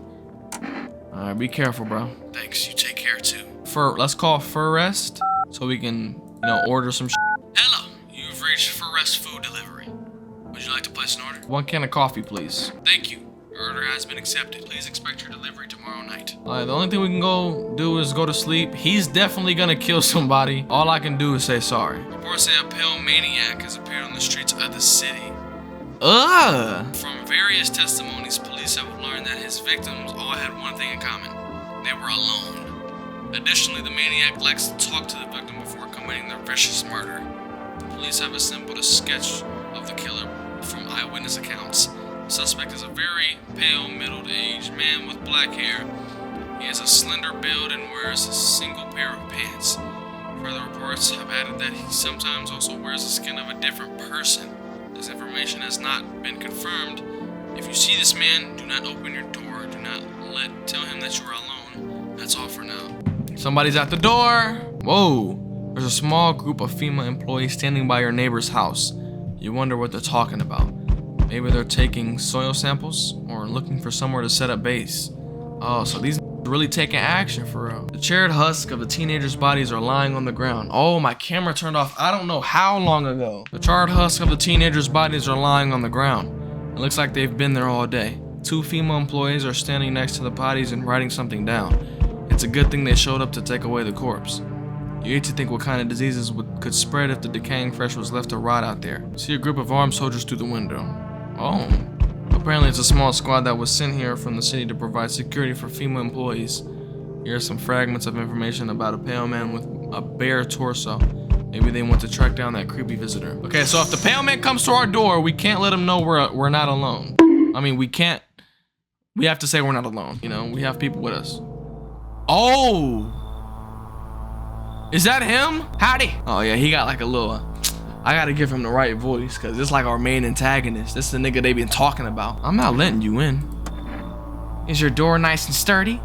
Alright, be careful, bro. Thanks, you take care too. Let's call Forest so we can, order some Hello, you've reached Forest Food Delivery. Would you like to place an order? 1 can of coffee, please. Thank you. Your order has been accepted. Please expect your delivery tomorrow night. The only thing we can go do is go to sleep. He's definitely gonna kill somebody. All I can do is say sorry. Reports say a pale maniac has appeared on the streets of the city. From various testimonies, police have learned that his victims all had one thing in common. They were alone. Additionally, the maniac likes to talk to the victim before committing their vicious murder. Police have assembled a sketch of the killer from eyewitness accounts. The suspect is a very pale, middle-aged man with black hair. He has a slender build and wears a single pair of pants. Further reports have added that he sometimes also wears the skin of a different person. This information has not been confirmed. If you see this man, do not open your door. Do not tell him that you are alone. That's all for now. Somebody's at the door. Whoa. There's a small group of FEMA employees standing by your neighbor's house. You wonder what they're talking about. Maybe they're taking soil samples or looking for somewhere to set up base. Oh, so these are really taking action for real. The charred husks of the teenagers' bodies are lying on the ground. Oh, my camera turned off I don't know how long ago. The charred husks of the teenagers' bodies are lying on the ground. It looks like they've been there all day. 2 FEMA employees are standing next to the bodies and writing something down. It's a good thing they showed up to take away the corpse. You hate to think what kind of diseases could spread if the decaying flesh was left to rot out there. See a group of armed soldiers through the window. Oh, apparently it's a small squad that was sent here from the city to provide security for FEMA employees. Here are some fragments of information about a pale man with a bare torso. Maybe they want to track down that creepy visitor. Okay, so if the pale man comes to our door, we can't let him know we're not alone. I mean, we have to say we're not alone. We have people with us. Oh, is that him? Howdy. Oh yeah, he got like a little, I gotta give him the right voice because it's like our main antagonist. This is the nigga they been talking about. I'm not letting you in. Is your door nice and sturdy?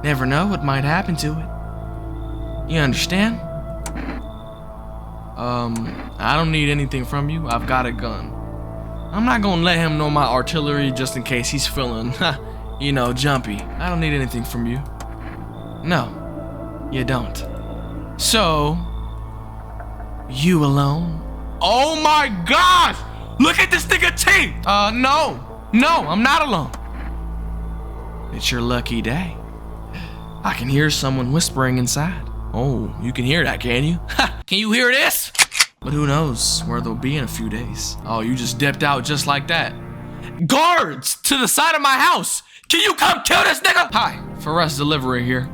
Never know what might happen to it. You understand? I don't need anything from you. I've got a gun. I'm not gonna let him know my artillery just in case he's feeling, jumpy. I don't need anything from you. No, you don't. So, you alone? Oh my gosh! Look at this nigga teeth! No, I'm not alone. It's your lucky day. I can hear someone whispering inside. Oh, you can hear that, can you? Can you hear this? But who knows where they'll be in a few days. Oh, you just dipped out just like that. Guards to the side of my house! Can you come kill this nigga? Hi, Forest Delivery here.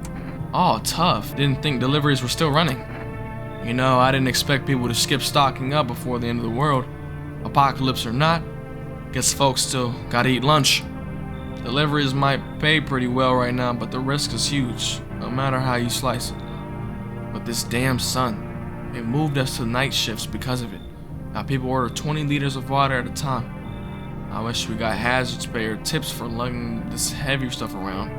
Oh, tough. Didn't think deliveries were still running. I didn't expect people to skip stocking up before the end of the world. Apocalypse or not, guess folks still gotta eat lunch. Deliveries might pay pretty well right now, but the risk is huge, no matter how you slice it. But this damn sun, it moved us to night shifts because of it. Now people order 20 liters of water at a time. I wish we got hazards pay or tips for lugging this heavy stuff around.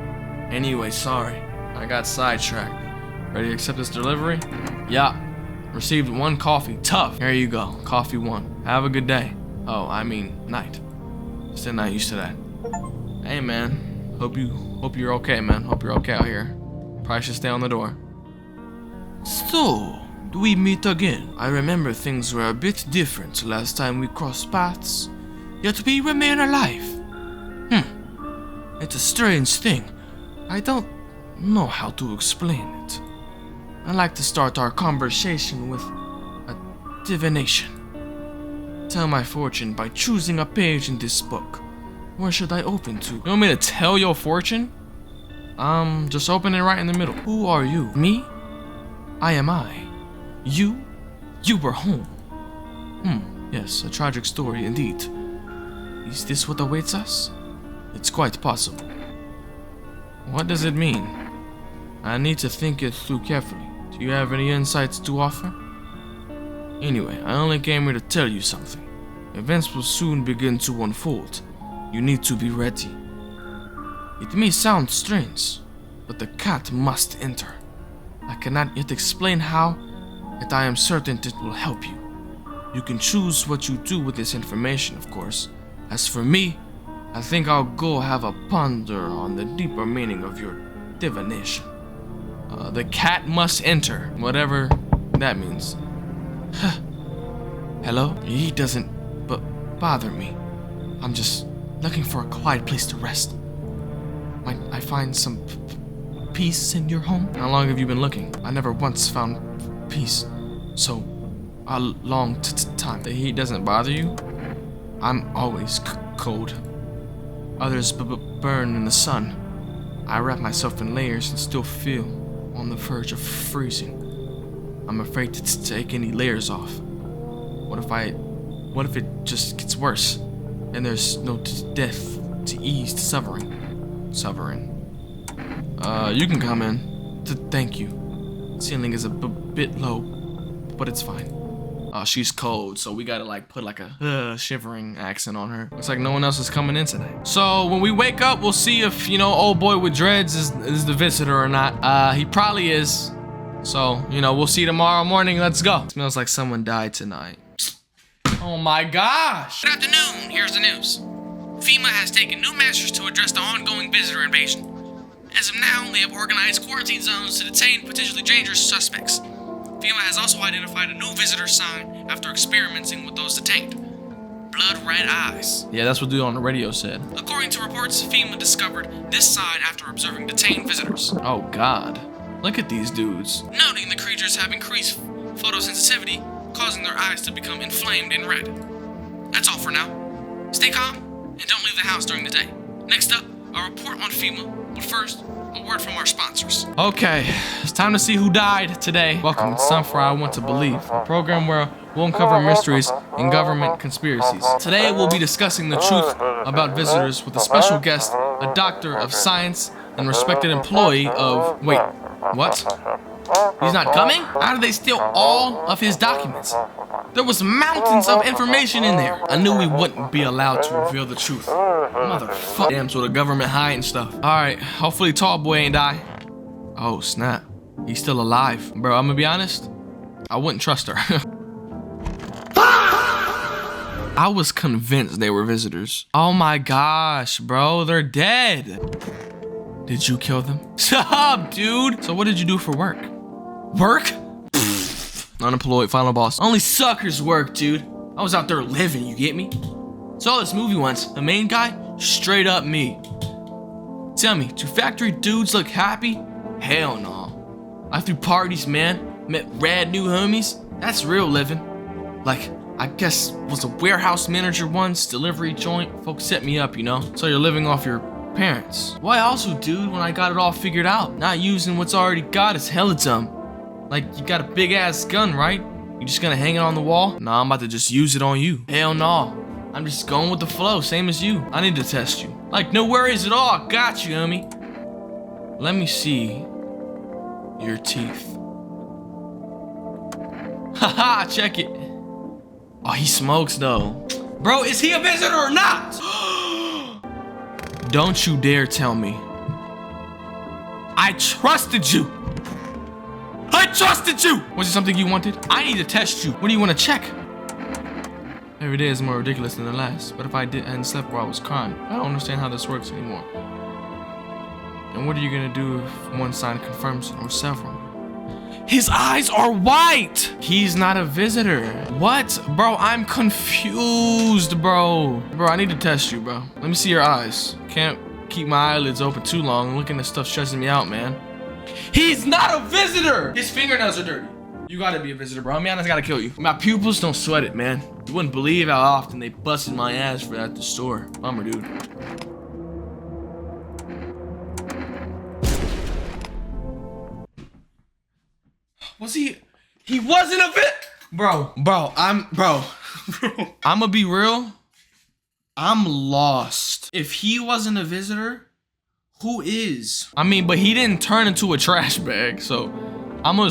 Anyway, sorry, I got sidetracked. Ready to accept this delivery? Yeah. Received 1 coffee. Tough. Here you go. Coffee 1. Have a good day. Oh, I mean night. Still not used to that. Hey man, Hope you're okay, man. Hope you're okay out here. Probably should stay on the door. So, do we meet again? I remember things were a bit different last time we crossed paths. Yet we remain alive. It's a strange thing. I don't know how to explain it. I like to start our conversation with a divination. Tell my fortune by choosing a page in this book. Where should I open to? You want me to tell your fortune? Just open it right in the middle. Who are you? Me? I am I. You? You were home. Yes, a tragic story indeed. Is this what awaits us? It's quite possible. What does it mean? I need to think it through carefully. Do you have any insights to offer? Anyway, I only came here to tell you something. Events will soon begin to unfold. You need to be ready. It may sound strange, but the cat must enter. I cannot yet explain how, yet I am certain it will help you. You can choose what you do with this information, of course. As for me, I think I'll go have a ponder on the deeper meaning of your divination. The cat must enter, whatever that means. Hello? He doesn't bother me. I'm just looking for a quiet place to rest. Might I find some peace in your home? How long have you been looking? I never once found peace. So, a long time. The heat doesn't bother you? I'm always cold. Others burn in the sun. I wrap myself in layers and still feel on the verge of freezing. I'm afraid to take any layers off. What if it just gets worse and there's no death to ease the suffering? You can come in. Thank you. Ceiling is a bit low, but it's fine. She's cold, so we gotta put a shivering accent on her. Looks like no one else is coming in tonight. So when we wake up, we'll see if, old boy with dreads is the visitor or not. He probably is. So, we'll see tomorrow morning. Let's go. It smells like someone died tonight. Oh my gosh. Good afternoon. Here's the news. FEMA has taken new measures to address the ongoing visitor invasion. As of now, they have organized quarantine zones to detain potentially dangerous suspects. FEMA has also identified a new visitor sign after experimenting with those detained. Blood red eyes. Yeah, that's what the dude on the radio said. According to reports, FEMA discovered this sign after observing detained visitors. Oh God. Look at these dudes. Noting the creatures have increased photosensitivity, causing their eyes to become inflamed and red. That's all for now. Stay calm and don't leave the house during the day. Next up, a report on FEMA, but first, a word from our sponsors. Okay, it's time to see who died today. Welcome, it's time for I Want to Believe, a program where we'll uncover mysteries and government conspiracies. Today we'll be discussing the truth about visitors with a special guest, a doctor of science and respected employee of... Wait, what? He's not coming? How did they steal all of his documents? There was mountains of information in there. I knew we wouldn't be allowed to reveal the truth. Motherfucker. Damn, so the government hiding stuff. Alright, hopefully Tall Boy ain't die. Oh, snap. He's still alive. Bro, I'm gonna be honest. I wouldn't trust her. I was convinced they were visitors. Oh my gosh, bro. They're dead. Did you kill them? Shut up, dude. So what did you do for work? Work? Unemployed, final boss. Only suckers work, dude. I was out there living, you get me? Saw this movie once. The main guy, straight up me. Tell me, do factory dudes look happy? Hell no. I threw parties, man. Met rad new homies. That's real living. I guess was a warehouse manager once, delivery joint. Folks set me up, So you're living off your parents. Why also, dude, when I got it all figured out? Not using what's already got is hella dumb. You got a big ass gun, right? You just gonna hang it on the wall? Nah, I'm about to just use it on you. Hell no. I'm just going with the flow, same as you. I need to test you. No worries at all, I got you, homie. Let me see your teeth. Haha, check it. Oh, he smokes though. Bro, is he a visitor or not? Don't you dare tell me. I trusted you. I trusted you! Was it something you wanted? I need to test you. What do you want to check? Every day is more ridiculous than the last. But if I hadn't slept while I was crying, I don't understand how this works anymore. And what are you gonna do if one sign confirms it, or several? His eyes are white! He's not a visitor. What? Bro, I'm confused, bro. Bro, I need to test you, bro. Let me see your eyes. Can't keep my eyelids open too long. Looking at stuff stressing me out, man. He's not a visitor! His fingernails are dirty. You gotta be a visitor, bro. I mean, I just gotta kill you. My pupils don't sweat it, man. You wouldn't believe how often they busted my ass for that at the store. Bummer, dude. Was he wasn't a bro, I'm gonna be real. I'm lost. If he wasn't a visitor, who is? I mean, but he didn't turn into a trash bag, so I'm gonna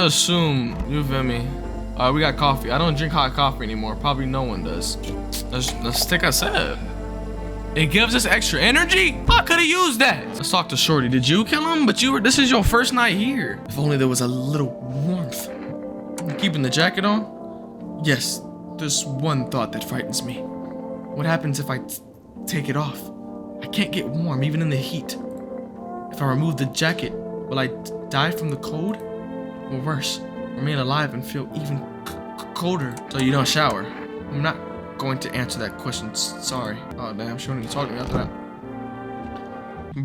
assume, you feel me? We got coffee. I don't drink hot coffee anymore. Probably no one does. Let's stick I said. It gives us extra energy? I could have used that. Let's talk to Shorty. Did you kill him? But this is your first night here. If only there was a little warmth. Keeping the jacket on? Yes, there's one thought that frightens me. What happens if I take it off? I can't get warm even in the heat. If I remove the jacket, will I die from the cold? Or worse, remain alive and feel even colder? So you don't shower. I'm not going to answer that question. Sorry. Oh damn, she wouldn't even talk to me after that.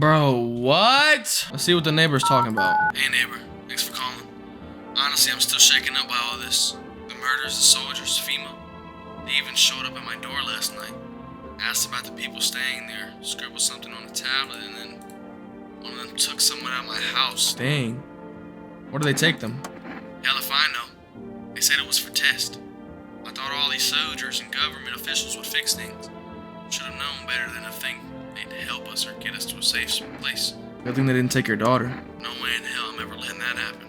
Bro, what? Let's see what the neighbor's talking about. Hey neighbor, thanks for calling. Honestly, I'm still shaken up by all this. The murders, the soldiers, FEMA. They even showed up at my door last night. Asked about the people staying there, scribbled something on a tablet, and then one of them took someone out of my house. Dang. Where do they take them? Hell if I know. They said it was for test. I thought all these soldiers and government officials would fix things. Should have known better than to think they'd help us or get us to a safe place. Good thing they didn't take your daughter. No way in hell I'm ever letting that happen.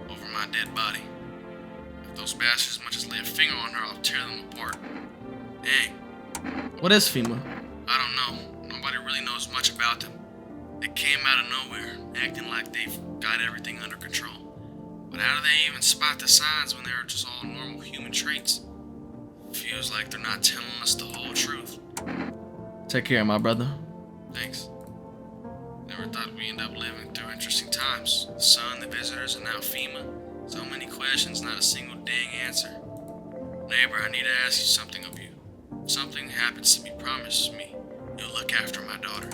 Over my dead body. If those bastards as much as lay a finger on her, I'll tear them apart. Dang. What is FEMA? I don't know. Nobody really knows much about them. They came out of nowhere, acting like they've got everything under control. But how do they even spot the signs when they're just all normal human traits? Feels like they're not telling us the whole truth. Take care, my brother. Thanks. Never thought we'd end up living through interesting times. The sun, the visitors, and now FEMA. So many questions, not a single dang answer. Neighbor, I need to ask you something of you. If something happens to me, promise me you'll look after my daughter.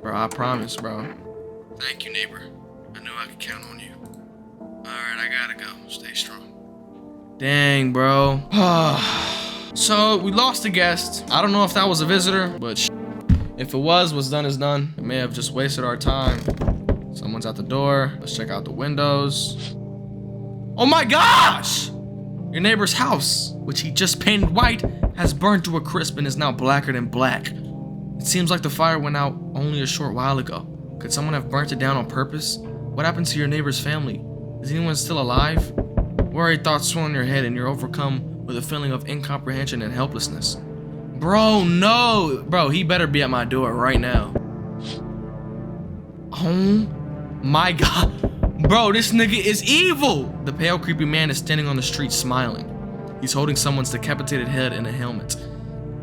Bro, I promise, bro. Thank you, neighbor. I knew I could count on you. Alright, I gotta go. Stay strong. Dang, bro. So, we lost a guest. I don't know if that was a visitor, but if it was, what's done is done. It may have just wasted our time. Someone's at the door. Let's check out the windows. Oh my gosh! Your neighbor's house, which he just painted white, has burned to a crisp and is now blacker than black. It seems like the fire went out only a short while ago. Could someone have burnt it down on purpose? What happened to your neighbor's family? Is anyone still alive? Worry thoughts swirl in your head and you're overcome with a feeling of incomprehension and helplessness. Bro, no! Bro, he better be at my door right now. Oh my god. Bro, this nigga is evil! The pale, creepy man is standing on the street smiling. He's holding someone's decapitated head in a helmet.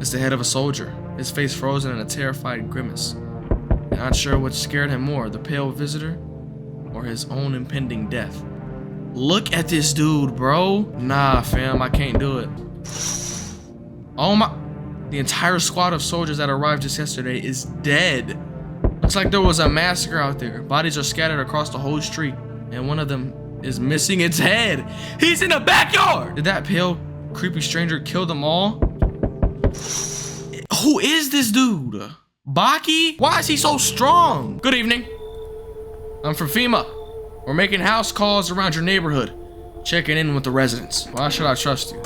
It's the head of a soldier, his face frozen in a terrified grimace. Not sure what scared him more, the pale visitor or his own impending death. Look at this dude, bro. Nah, fam, I can't do it. Oh my... The entire squad of soldiers that arrived just yesterday is dead. Looks like there was a massacre out there. Bodies are scattered across the whole street, and one of them is missing its head. He's in the backyard! Did that pale, creepy stranger kill them all? Who is this dude? Baki? Why is he so strong? Good evening. I'm from FEMA. We're making house calls around your neighborhood, checking in with the residents. Why should I trust you?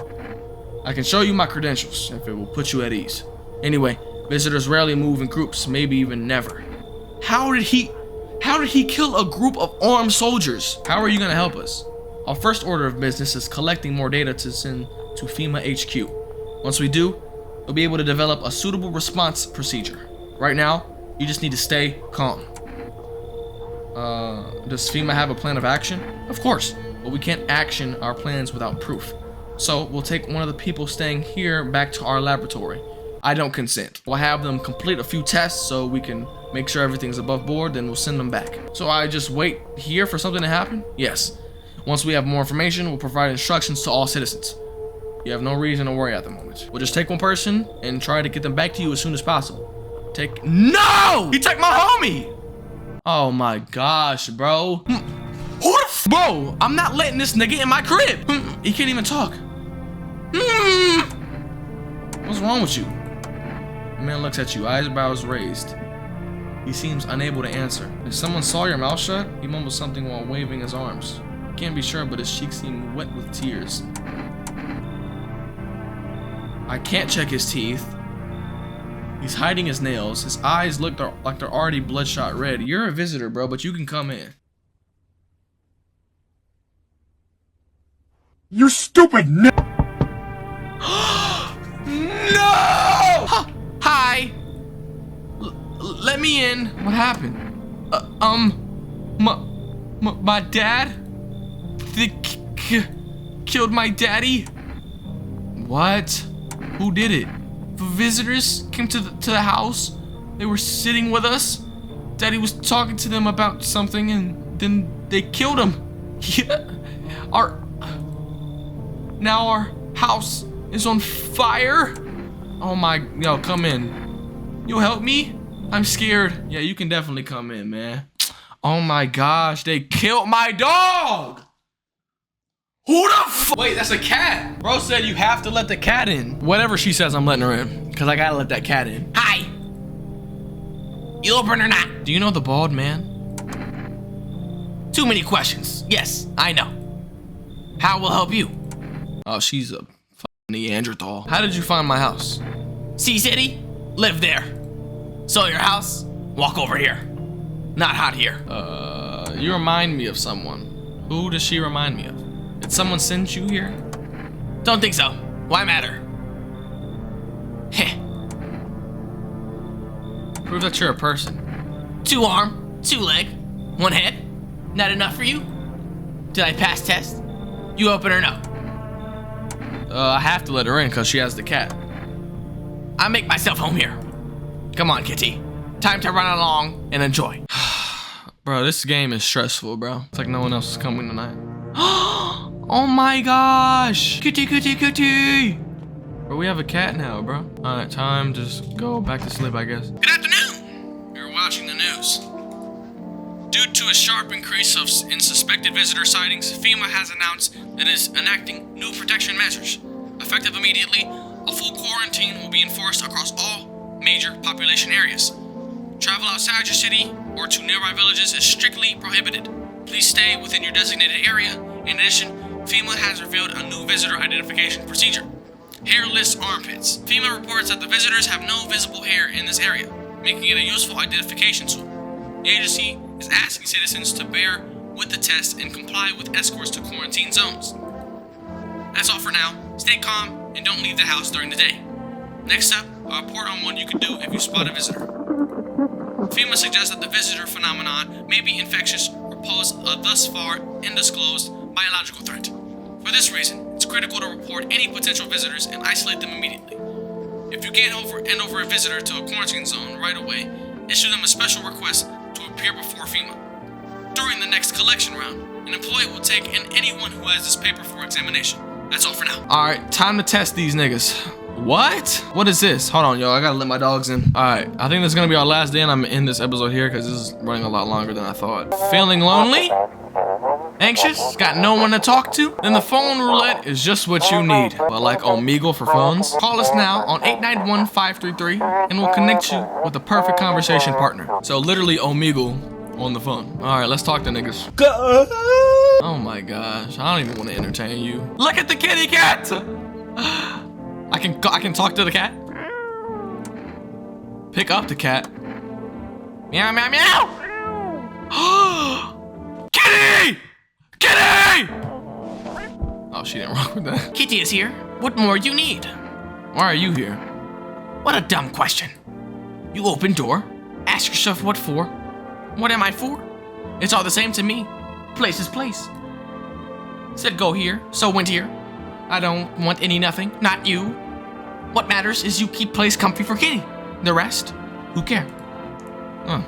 I can show you my credentials if it will put you at ease. Anyway, visitors rarely move in groups, maybe even never. How did he kill a group of armed soldiers? How are you gonna help us? Our first order of business is collecting more data to send to FEMA HQ. Once we do, we'll be able to develop a suitable response procedure. Right now, you just need to stay calm. Does FEMA have a plan of action? Of course, but we can't action our plans without proof. So we'll take one of the people staying here back to our laboratory. I don't consent. We'll have them complete a few tests so we can make sure everything's above board, then we'll send them back. So I just wait here for something to happen? Yes. Once we have more information, we'll provide instructions to all citizens. You have no reason to worry at the moment. We'll just take one person and try to get them back to you as soon as possible. No! He took my homie! Oh my gosh, bro. Who the bro, I'm not letting this nigga in my crib. He can't even talk. What's wrong with you? The man looks at you, eyebrows raised. He seems unable to answer. If someone saw your mouth shut, he mumbles something while waving his arms. Can't be sure, but his cheeks seem wet with tears. I can't check his teeth. He's hiding his nails. His eyes look like they're already bloodshot red. You're a visitor, bro, but you can come in. You stupid n- No! Hi. Let me in. What happened? My dad? They killed my daddy? What? Who did it? The visitors came to the house. They were sitting with us. Daddy was talking to them about something, and then they killed him. Yeah. Now our house is on fire. Oh my, yo, come in. You'll help me? I'm scared. Yeah, you can definitely come in, man. Oh my gosh, they killed my dog. Who the f— Wait, that's a cat. Bro said you have to let the cat in. Whatever she says, I'm letting her in. Cause I gotta let that cat in. Hi. You open or not? Do you know the bald man? Too many questions. Yes, I know. How will help you? Oh, she's a fucking Neanderthal. How did you find my house? Sea City? Live there. So your house? Walk over here. Not hot here. You remind me of someone. Who does she remind me of? Did someone send you here? Don't think so. Why matter? Heh. Prove that you're a person. 2 arm, 2 leg, 1 head. Not enough for you? Did I pass test? You open or no? I have to let her in because she has the cat. I make myself home here. Come on, kitty. Time to run along and enjoy. Bro, this game is stressful, bro. It's like no one else is coming tonight. Oh my gosh! Kitty, kitty, kitty! Bro, we have a cat now, bro. Alright, time to just go back to sleep, I guess. Good afternoon. You're watching the news. Due to a sharp increase in suspected visitor sightings, FEMA has announced that it is enacting new protection measures. Effective immediately, a full quarantine will be enforced across all major population areas. Travel outside your city or to nearby villages is strictly prohibited. Please stay within your designated area. In addition, FEMA has revealed a new visitor identification procedure. Hairless armpits. FEMA reports that the visitors have no visible hair in this area, making it a useful identification tool. The agency is asking citizens to bear with the test and comply with escorts to quarantine zones. That's all for now. Stay calm and don't leave the house during the day. Next up, a report on what you can do if you spot a visitor. FEMA suggests that the visitor phenomenon may be infectious or pose a thus far undisclosed biological threat. For this reason, it's critical to report any potential visitors and isolate them immediately. If you can't hand over a visitor to a quarantine zone right away, issue them a special request to appear before FEMA. During the next collection round, an employee will take in anyone who has this paper for examination. That's all for now. Alright, time to test these niggas. What? What is this? Hold on, yo. I gotta let my dogs in. Alright, I think this is gonna be our last day, and I'm in this episode here because this is running a lot longer than I thought. Feeling lonely? Anxious? Got no one to talk to? Then the phone roulette is just what you need. But like Omegle for phones, call us now on 891-533 and we'll connect you with the perfect conversation partner. So literally Omegle on the phone. Alright, let's talk to niggas. Oh my gosh, I don't even want to entertain you. Look at the kitty cat! I can talk to the cat. Pick up the cat. Meow, meow, meow! Kitty! Kitty! Oh, she didn't rock with that. Kitty is here. What more do you need? Why are you here? What a dumb question. You open door, ask yourself what for. What am I for? It's all the same to me. Place is place. Said go here, so went here. I don't want any nothing, not you. What matters is you keep place comfy for Kitty. The rest, who cares? Oh,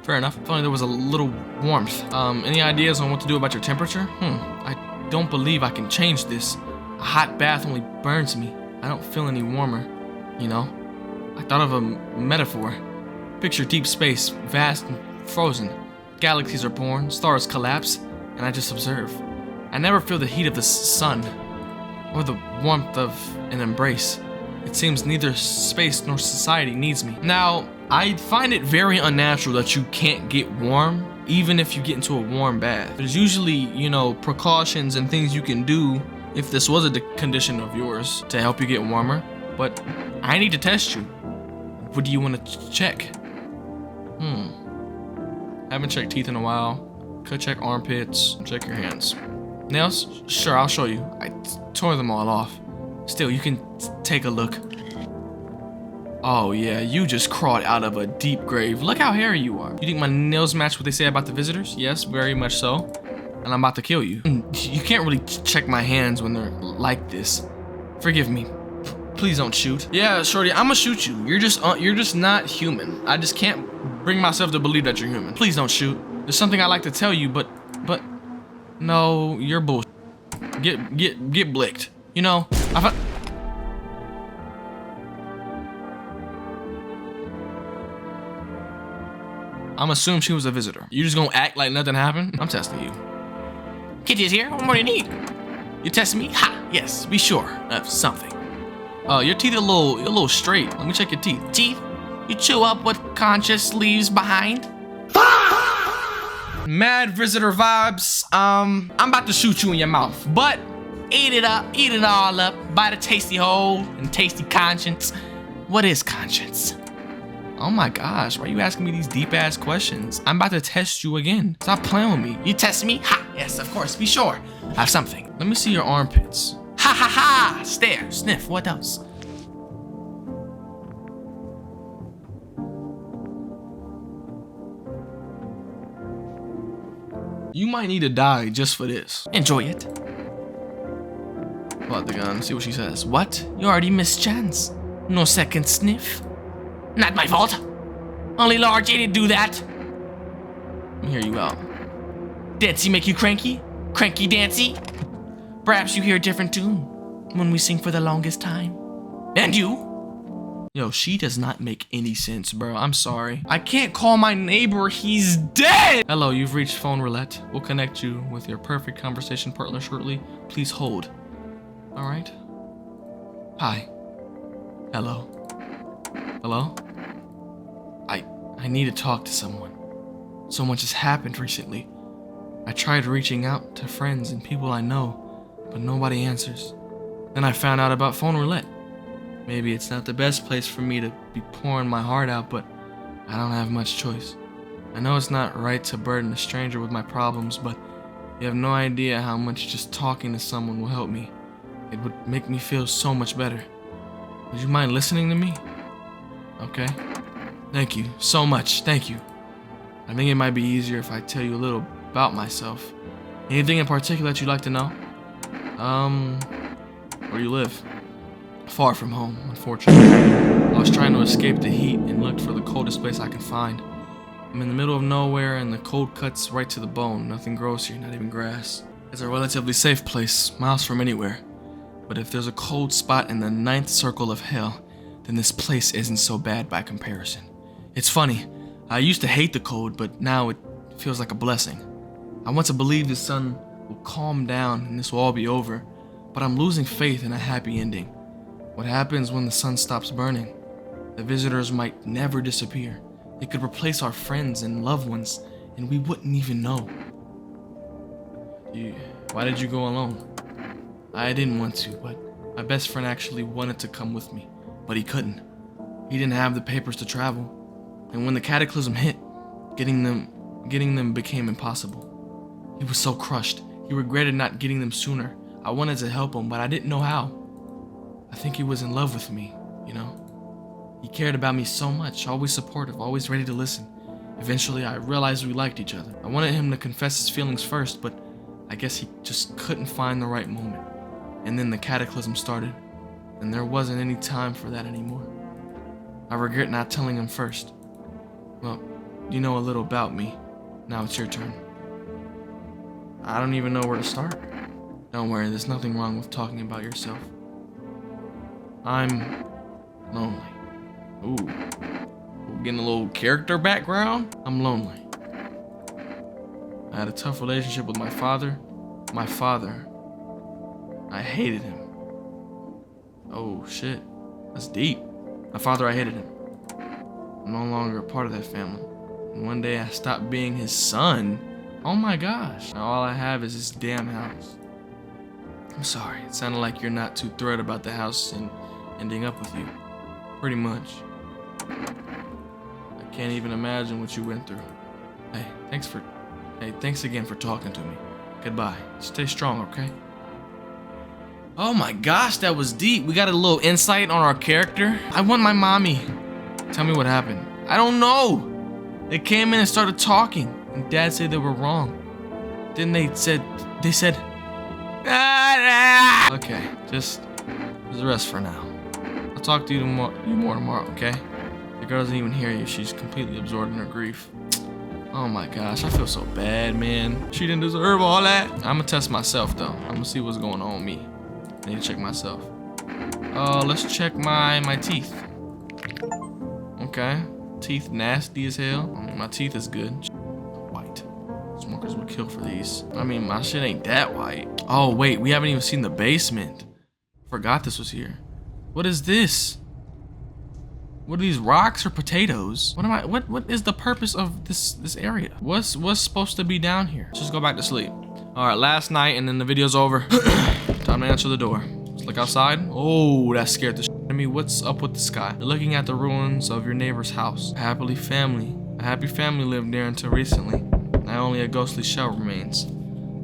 fair enough. If only there was a little warmth. Any ideas on what to do about your temperature? I don't believe I can change this. A hot bath only burns me. I don't feel any warmer, you know? I thought of a metaphor. Picture deep space, vast and frozen. Galaxies are born, stars collapse, and I just observe. I never feel the heat of the sun, or the warmth of an embrace. It seems neither space nor society needs me. Now, I find it very unnatural that you can't get warm, even if you get into a warm bath. There's usually, you know, precautions and things you can do if this was a condition of yours to help you get warmer, but I need to test you. What do you want to check? Haven't checked teeth in a while. Could check armpits, check your hands. Nails? Sure, I'll show you. I tore them all off. Still, you can take a look. Oh yeah, you just crawled out of a deep grave. Look how hairy you are. You think my nails match what they say about the visitors? Yes, very much so. And I'm about to kill you. You can't really check my hands when they're like this. Forgive me. Please don't shoot. Yeah, shorty, I'm gonna shoot you. You're just not human. I just can't bring myself to believe that you're human. Please don't shoot. There's something I like to tell you, but no, you're bullshit. Get blicked. You know, I'm assuming she was a visitor. You just gonna act like nothing happened? I'm testing you. Kitty is here. What more do you need? You testing me? Ha! Yes, be sure of something. Your teeth are a little straight. Let me check your teeth. Teeth? You chew up what conscience leaves behind? Mad visitor vibes. I'm about to shoot you in your mouth, but Eat it up, eat it all up. Bite a tasty hole and tasty conscience. What is conscience? oh my gosh, why are you asking me these deep ass questions? I'm about to test you again. Stop playing with me. You test me? Ha! Yes, of course. Be sure. I have something. Let me see your armpits. Ha ha ha! Stare, sniff. What else? You might need to die just for this. Enjoy it. Pull out the gun, see what she says. What? You already missed chance. No second sniff. Not my fault. Only large idiot do that. Let me hear you out. Dancy make you cranky? Cranky Dancy? Perhaps you hear a different tune when we sing for the longest time. And you? Yo, she does not make any sense, bro. I'm sorry. I can't call my neighbor. He's dead. Hello, you've reached phone roulette. We'll connect you with your perfect conversation partner shortly. Please hold. All right. Hi. Hello. Hello? I need to talk to someone. So much has happened recently. I tried reaching out to friends and people I know, but nobody answers. Then I found out about phone roulette. Maybe it's not the best place for me to be pouring my heart out, but I don't have much choice. I know it's not right to burden a stranger with my problems, but you have no idea how much just talking to someone will help me. It would make me feel so much better. Would you mind listening to me? Okay. Thank you so much. Thank you. I think it might be easier if I tell you a little about myself. Anything in particular that you'd like to know? Where you live? Far from home, unfortunately. I was trying to escape the heat and looked for the coldest place I could find. I'm in the middle of nowhere and the cold cuts right to the bone. Nothing grows here, not even grass. It's a relatively safe place, miles from anywhere. But if there's a cold spot in the 9th circle of hell, then this place isn't so bad by comparison. It's funny, I used to hate the cold, but now it feels like a blessing. I want to believe the sun will calm down and this will all be over, but I'm losing faith in a happy ending. What happens when the sun stops burning? The visitors might never disappear. They could replace our friends and loved ones, and we wouldn't even know. Why did you go alone? I didn't want to, but my best friend actually wanted to come with me, but he couldn't. He didn't have the papers to travel, and when the cataclysm hit, getting them became impossible. He was so crushed. He regretted not getting them sooner. I wanted to help him, but I didn't know how. I think he was in love with me, you know? He cared about me so much, always supportive, always ready to listen. Eventually, I realized we liked each other. I wanted him to confess his feelings first, but I guess he just couldn't find the right moment. And then the cataclysm started. and there wasn't any time for that anymore. I regret not telling him first. Well, you know a little about me. Now it's your turn. I don't even know where to start. Don't worry, there's nothing wrong with talking about yourself. I'm lonely. Ooh. Getting a little character background. I'm lonely. I had a tough relationship with my father. My father, I hated him. Oh shit, that's deep. My father, I hated him. I'm no longer a part of that family. And one day I stopped being his son. Oh my gosh. Now all I have is this damn house. I'm sorry, it sounded like you're not too thrilled about the house and ending up with you. Pretty much. I can't even imagine what you went through. Hey, thanks again for talking to me. Goodbye. Stay strong, okay? Oh my gosh, that was deep. We got a little insight on our character. I want my mommy. Tell me what happened. I don't know. They came in and started talking, and Dad said they were wrong. Then they said, okay, just rest for now. I'll talk to you more tomorrow, okay? The girl doesn't even hear you. She's completely absorbed in her grief. Oh my gosh, I feel so bad, man. She didn't deserve all that. I'm gonna test myself though. I'm gonna see what's going on with me. I need to check myself. Let's check my teeth. Okay, teeth nasty as hell. I mean, my teeth is good. White. Smokers would kill for these. I mean, my shit ain't that white. Oh wait, we haven't even seen the basement. Forgot this was here. What is this? What are these, rocks or potatoes? What is the purpose of this area? What's supposed to be down here? Let's just go back to sleep. All right, last night and then the video's over. Time to answer the door. Let's look outside. Oh, that scared the shit out of me. What's up with the sky? You're looking at the ruins of your neighbor's house. A happy family lived there until recently. Now only a ghostly shell remains.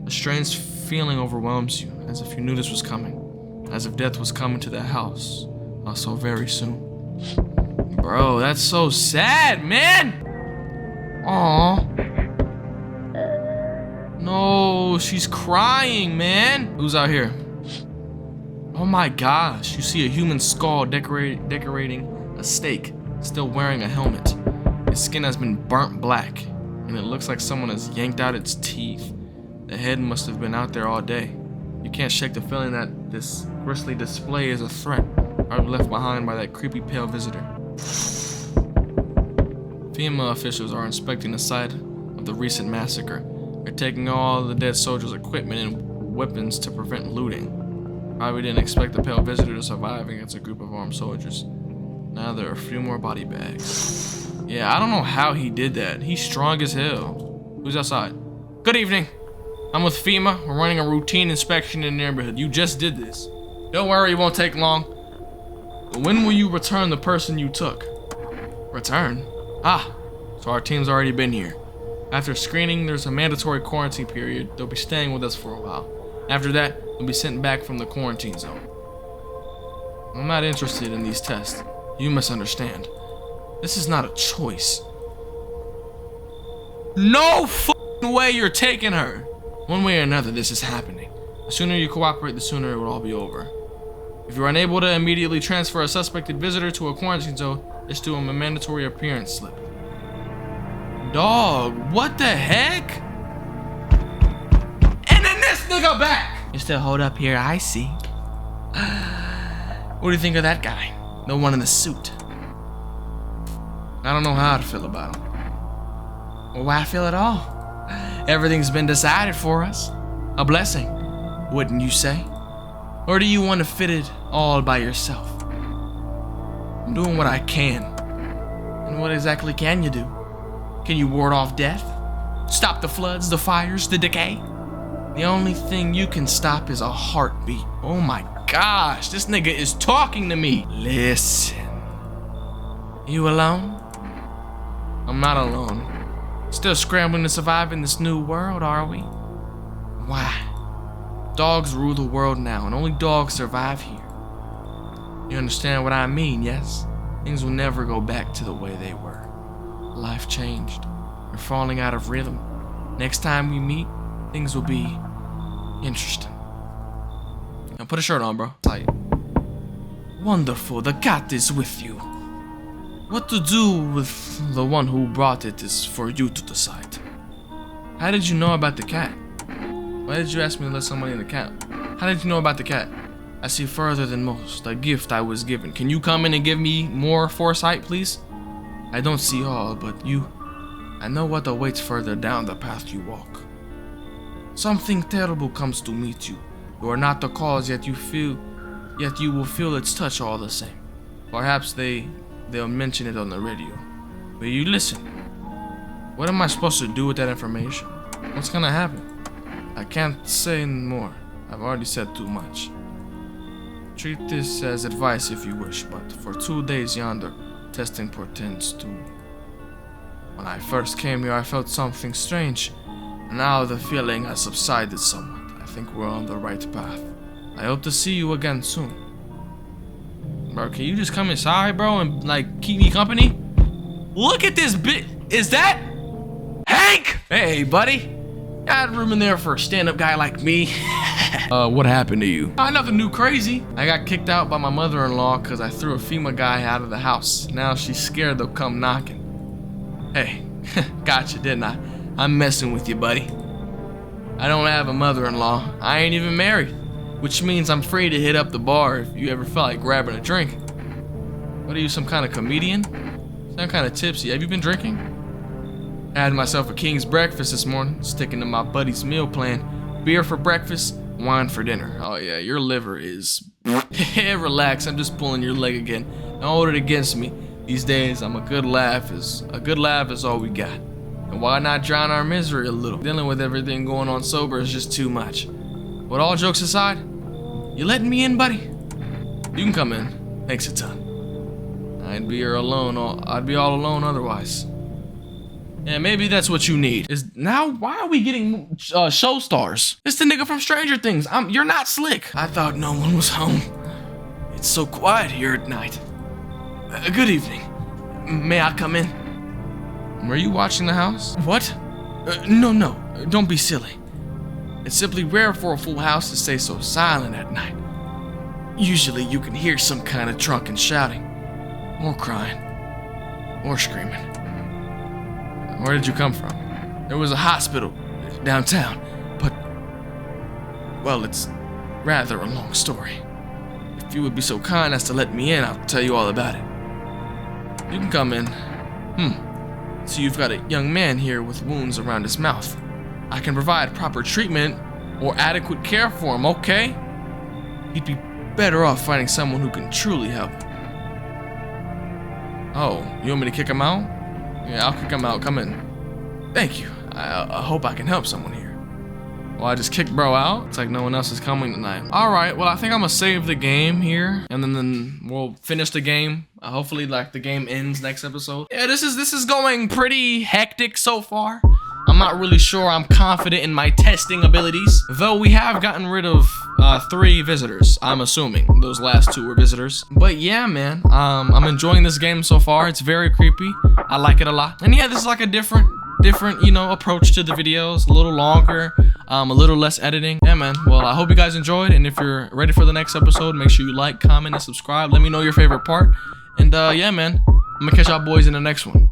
A strange feeling overwhelms you, as if you knew this was coming. As if death was coming to that house. So very soon. Bro, that's so sad, man. Aw. No, she's crying, man. Who's out here? Oh my gosh, you see a human skull decorating a stake, still wearing a helmet. Its skin has been burnt black, and it looks like someone has yanked out its teeth. The head must have been out there all day. You can't shake the feeling that this grisly display is a threat, probably left behind by that creepy pale visitor. FEMA officials are inspecting the site of the recent massacre. They're taking all the dead soldiers' equipment and weapons to prevent looting. Probably didn't expect the pale visitor to survive against a group of armed soldiers. Now there are a few more body bags. Yeah, I don't know how he did that. He's strong as hell. Who's outside? Good evening. I'm with FEMA. We're running a routine inspection in the neighborhood. You just did this. Don't worry, it won't take long. When will you return the person you took? Return? Ah, so our team's already been here. After screening, there's a mandatory quarantine period. They'll be staying with us for a while. After that, they'll be sent back from the quarantine zone. I'm not interested in these tests. You misunderstand. This is not a choice. No f***ing way you're taking her. One way or another, this is happening. The sooner you cooperate, the sooner it will all be over. If you're unable to immediately transfer a suspected visitor to a quarantine zone, just do him a mandatory appearance slip. Dog, what the heck? And then this nigga back! You still hold up here, I see. What do you think of that guy? The one in the suit. I don't know how to feel about him. Well, why feel at all? Everything's been decided for us. A blessing, wouldn't you say? Or do you want to fit it all by yourself? I'm doing what I can. And what exactly can you do? Can you ward off death? Stop the floods, the fires, the decay? The only thing you can stop is a heartbeat. Oh my gosh, this nigga is talking to me. Listen. You alone? I'm not alone. Still scrambling to survive in this new world, are we? Why? Dogs rule the world now, and only dogs survive here. You understand what I mean, yes? Things will never go back to the way they were. Life changed. We're falling out of rhythm. Next time we meet, things will be interesting. Now put a shirt on, bro. Tight. Wonderful, the cat is with you. What to do with the one who brought it is for you to decide. How did you know about the cat? Why did you ask me to let somebody in the cat? How did you know about the cat? I see further than most, a gift I was given. Can you come in and give me more foresight, please? I don't see all, but I know what awaits further down the path you walk. Something terrible comes to meet you. You are not the cause, yet you will feel its touch all the same. Perhaps they'll mention it on the radio. Will you listen? What am I supposed to do with that information? What's gonna happen? I can't say more. I've already said too much. Treat this as advice if you wish, but for 2 days yonder, testing portends to... When I first came here, I felt something strange. Now the feeling has subsided somewhat. I think we're on the right path. I hope to see you again soon. Bro, can you just come inside, bro, and like keep me company? Look at this bit. Is that Hank? Hey, buddy. Got room in there for a stand-up guy like me. What happened to you? Nothing new crazy. I got kicked out by my mother-in-law because I threw a FEMA guy out of the house. Now she's scared they'll come knocking. Hey, gotcha, didn't I? I'm messing with you, buddy. I don't have a mother-in-law. I ain't even married, which means I'm free to hit up the bar if you ever feel like grabbing a drink. What are you, some kind of comedian? Sound kind of tipsy. Have you been drinking? I had myself a king's breakfast this morning, sticking to my buddy's meal plan. Beer for breakfast, wine for dinner. Oh yeah, your liver is... Relax, I'm just pulling your leg again. Don't hold it against me. These days, a good laugh is all we got. And why not drown our misery a little? Dealing with everything going on sober is just too much. But all jokes aside, you letting me in, buddy? You can come in. Thanks a ton. I'd be all alone otherwise. Yeah, maybe that's what you need. Why are we getting show stars? It's the nigga from Stranger Things. You're not Slick. I thought no one was home. It's so quiet here at night. Good evening. May I come in? Were you watching the house? What? No, don't be silly. It's simply rare for a full house to stay so silent at night. Usually you can hear some kind of drunken shouting, or crying, or screaming. Where did you come from? There was a hospital downtown, but, well, it's rather a long story. If you would be so kind as to let me in, I'll tell you all about it. You can come in. So you've got a young man here with wounds around his mouth. I can provide proper treatment or adequate care for him, okay? He'd be better off finding someone who can truly help. Oh, you want me to kick him out? Yeah, I'll kick him out. Come in. Thank you. I hope I can help someone here. Well, I just kicked bro out. It's like no one else is coming tonight. All right, well, I think I'm gonna save the game here, and then we'll finish the game. Hopefully, like, the game ends next episode. Yeah, this is going pretty hectic so far. I'm not really sure I'm confident in my testing abilities, though we have gotten rid of 3 visitors. I'm assuming those last 2 were visitors. But yeah, man, I'm enjoying this game so far. It's very creepy. I like it a lot. And yeah, this is like a different, approach to the videos. A little longer, a little less editing. Yeah, man. Well, I hope you guys enjoyed. And if you're ready for the next episode, make sure you like, comment, and subscribe. Let me know your favorite part. And yeah, man, I'm gonna catch y'all boys in the next one.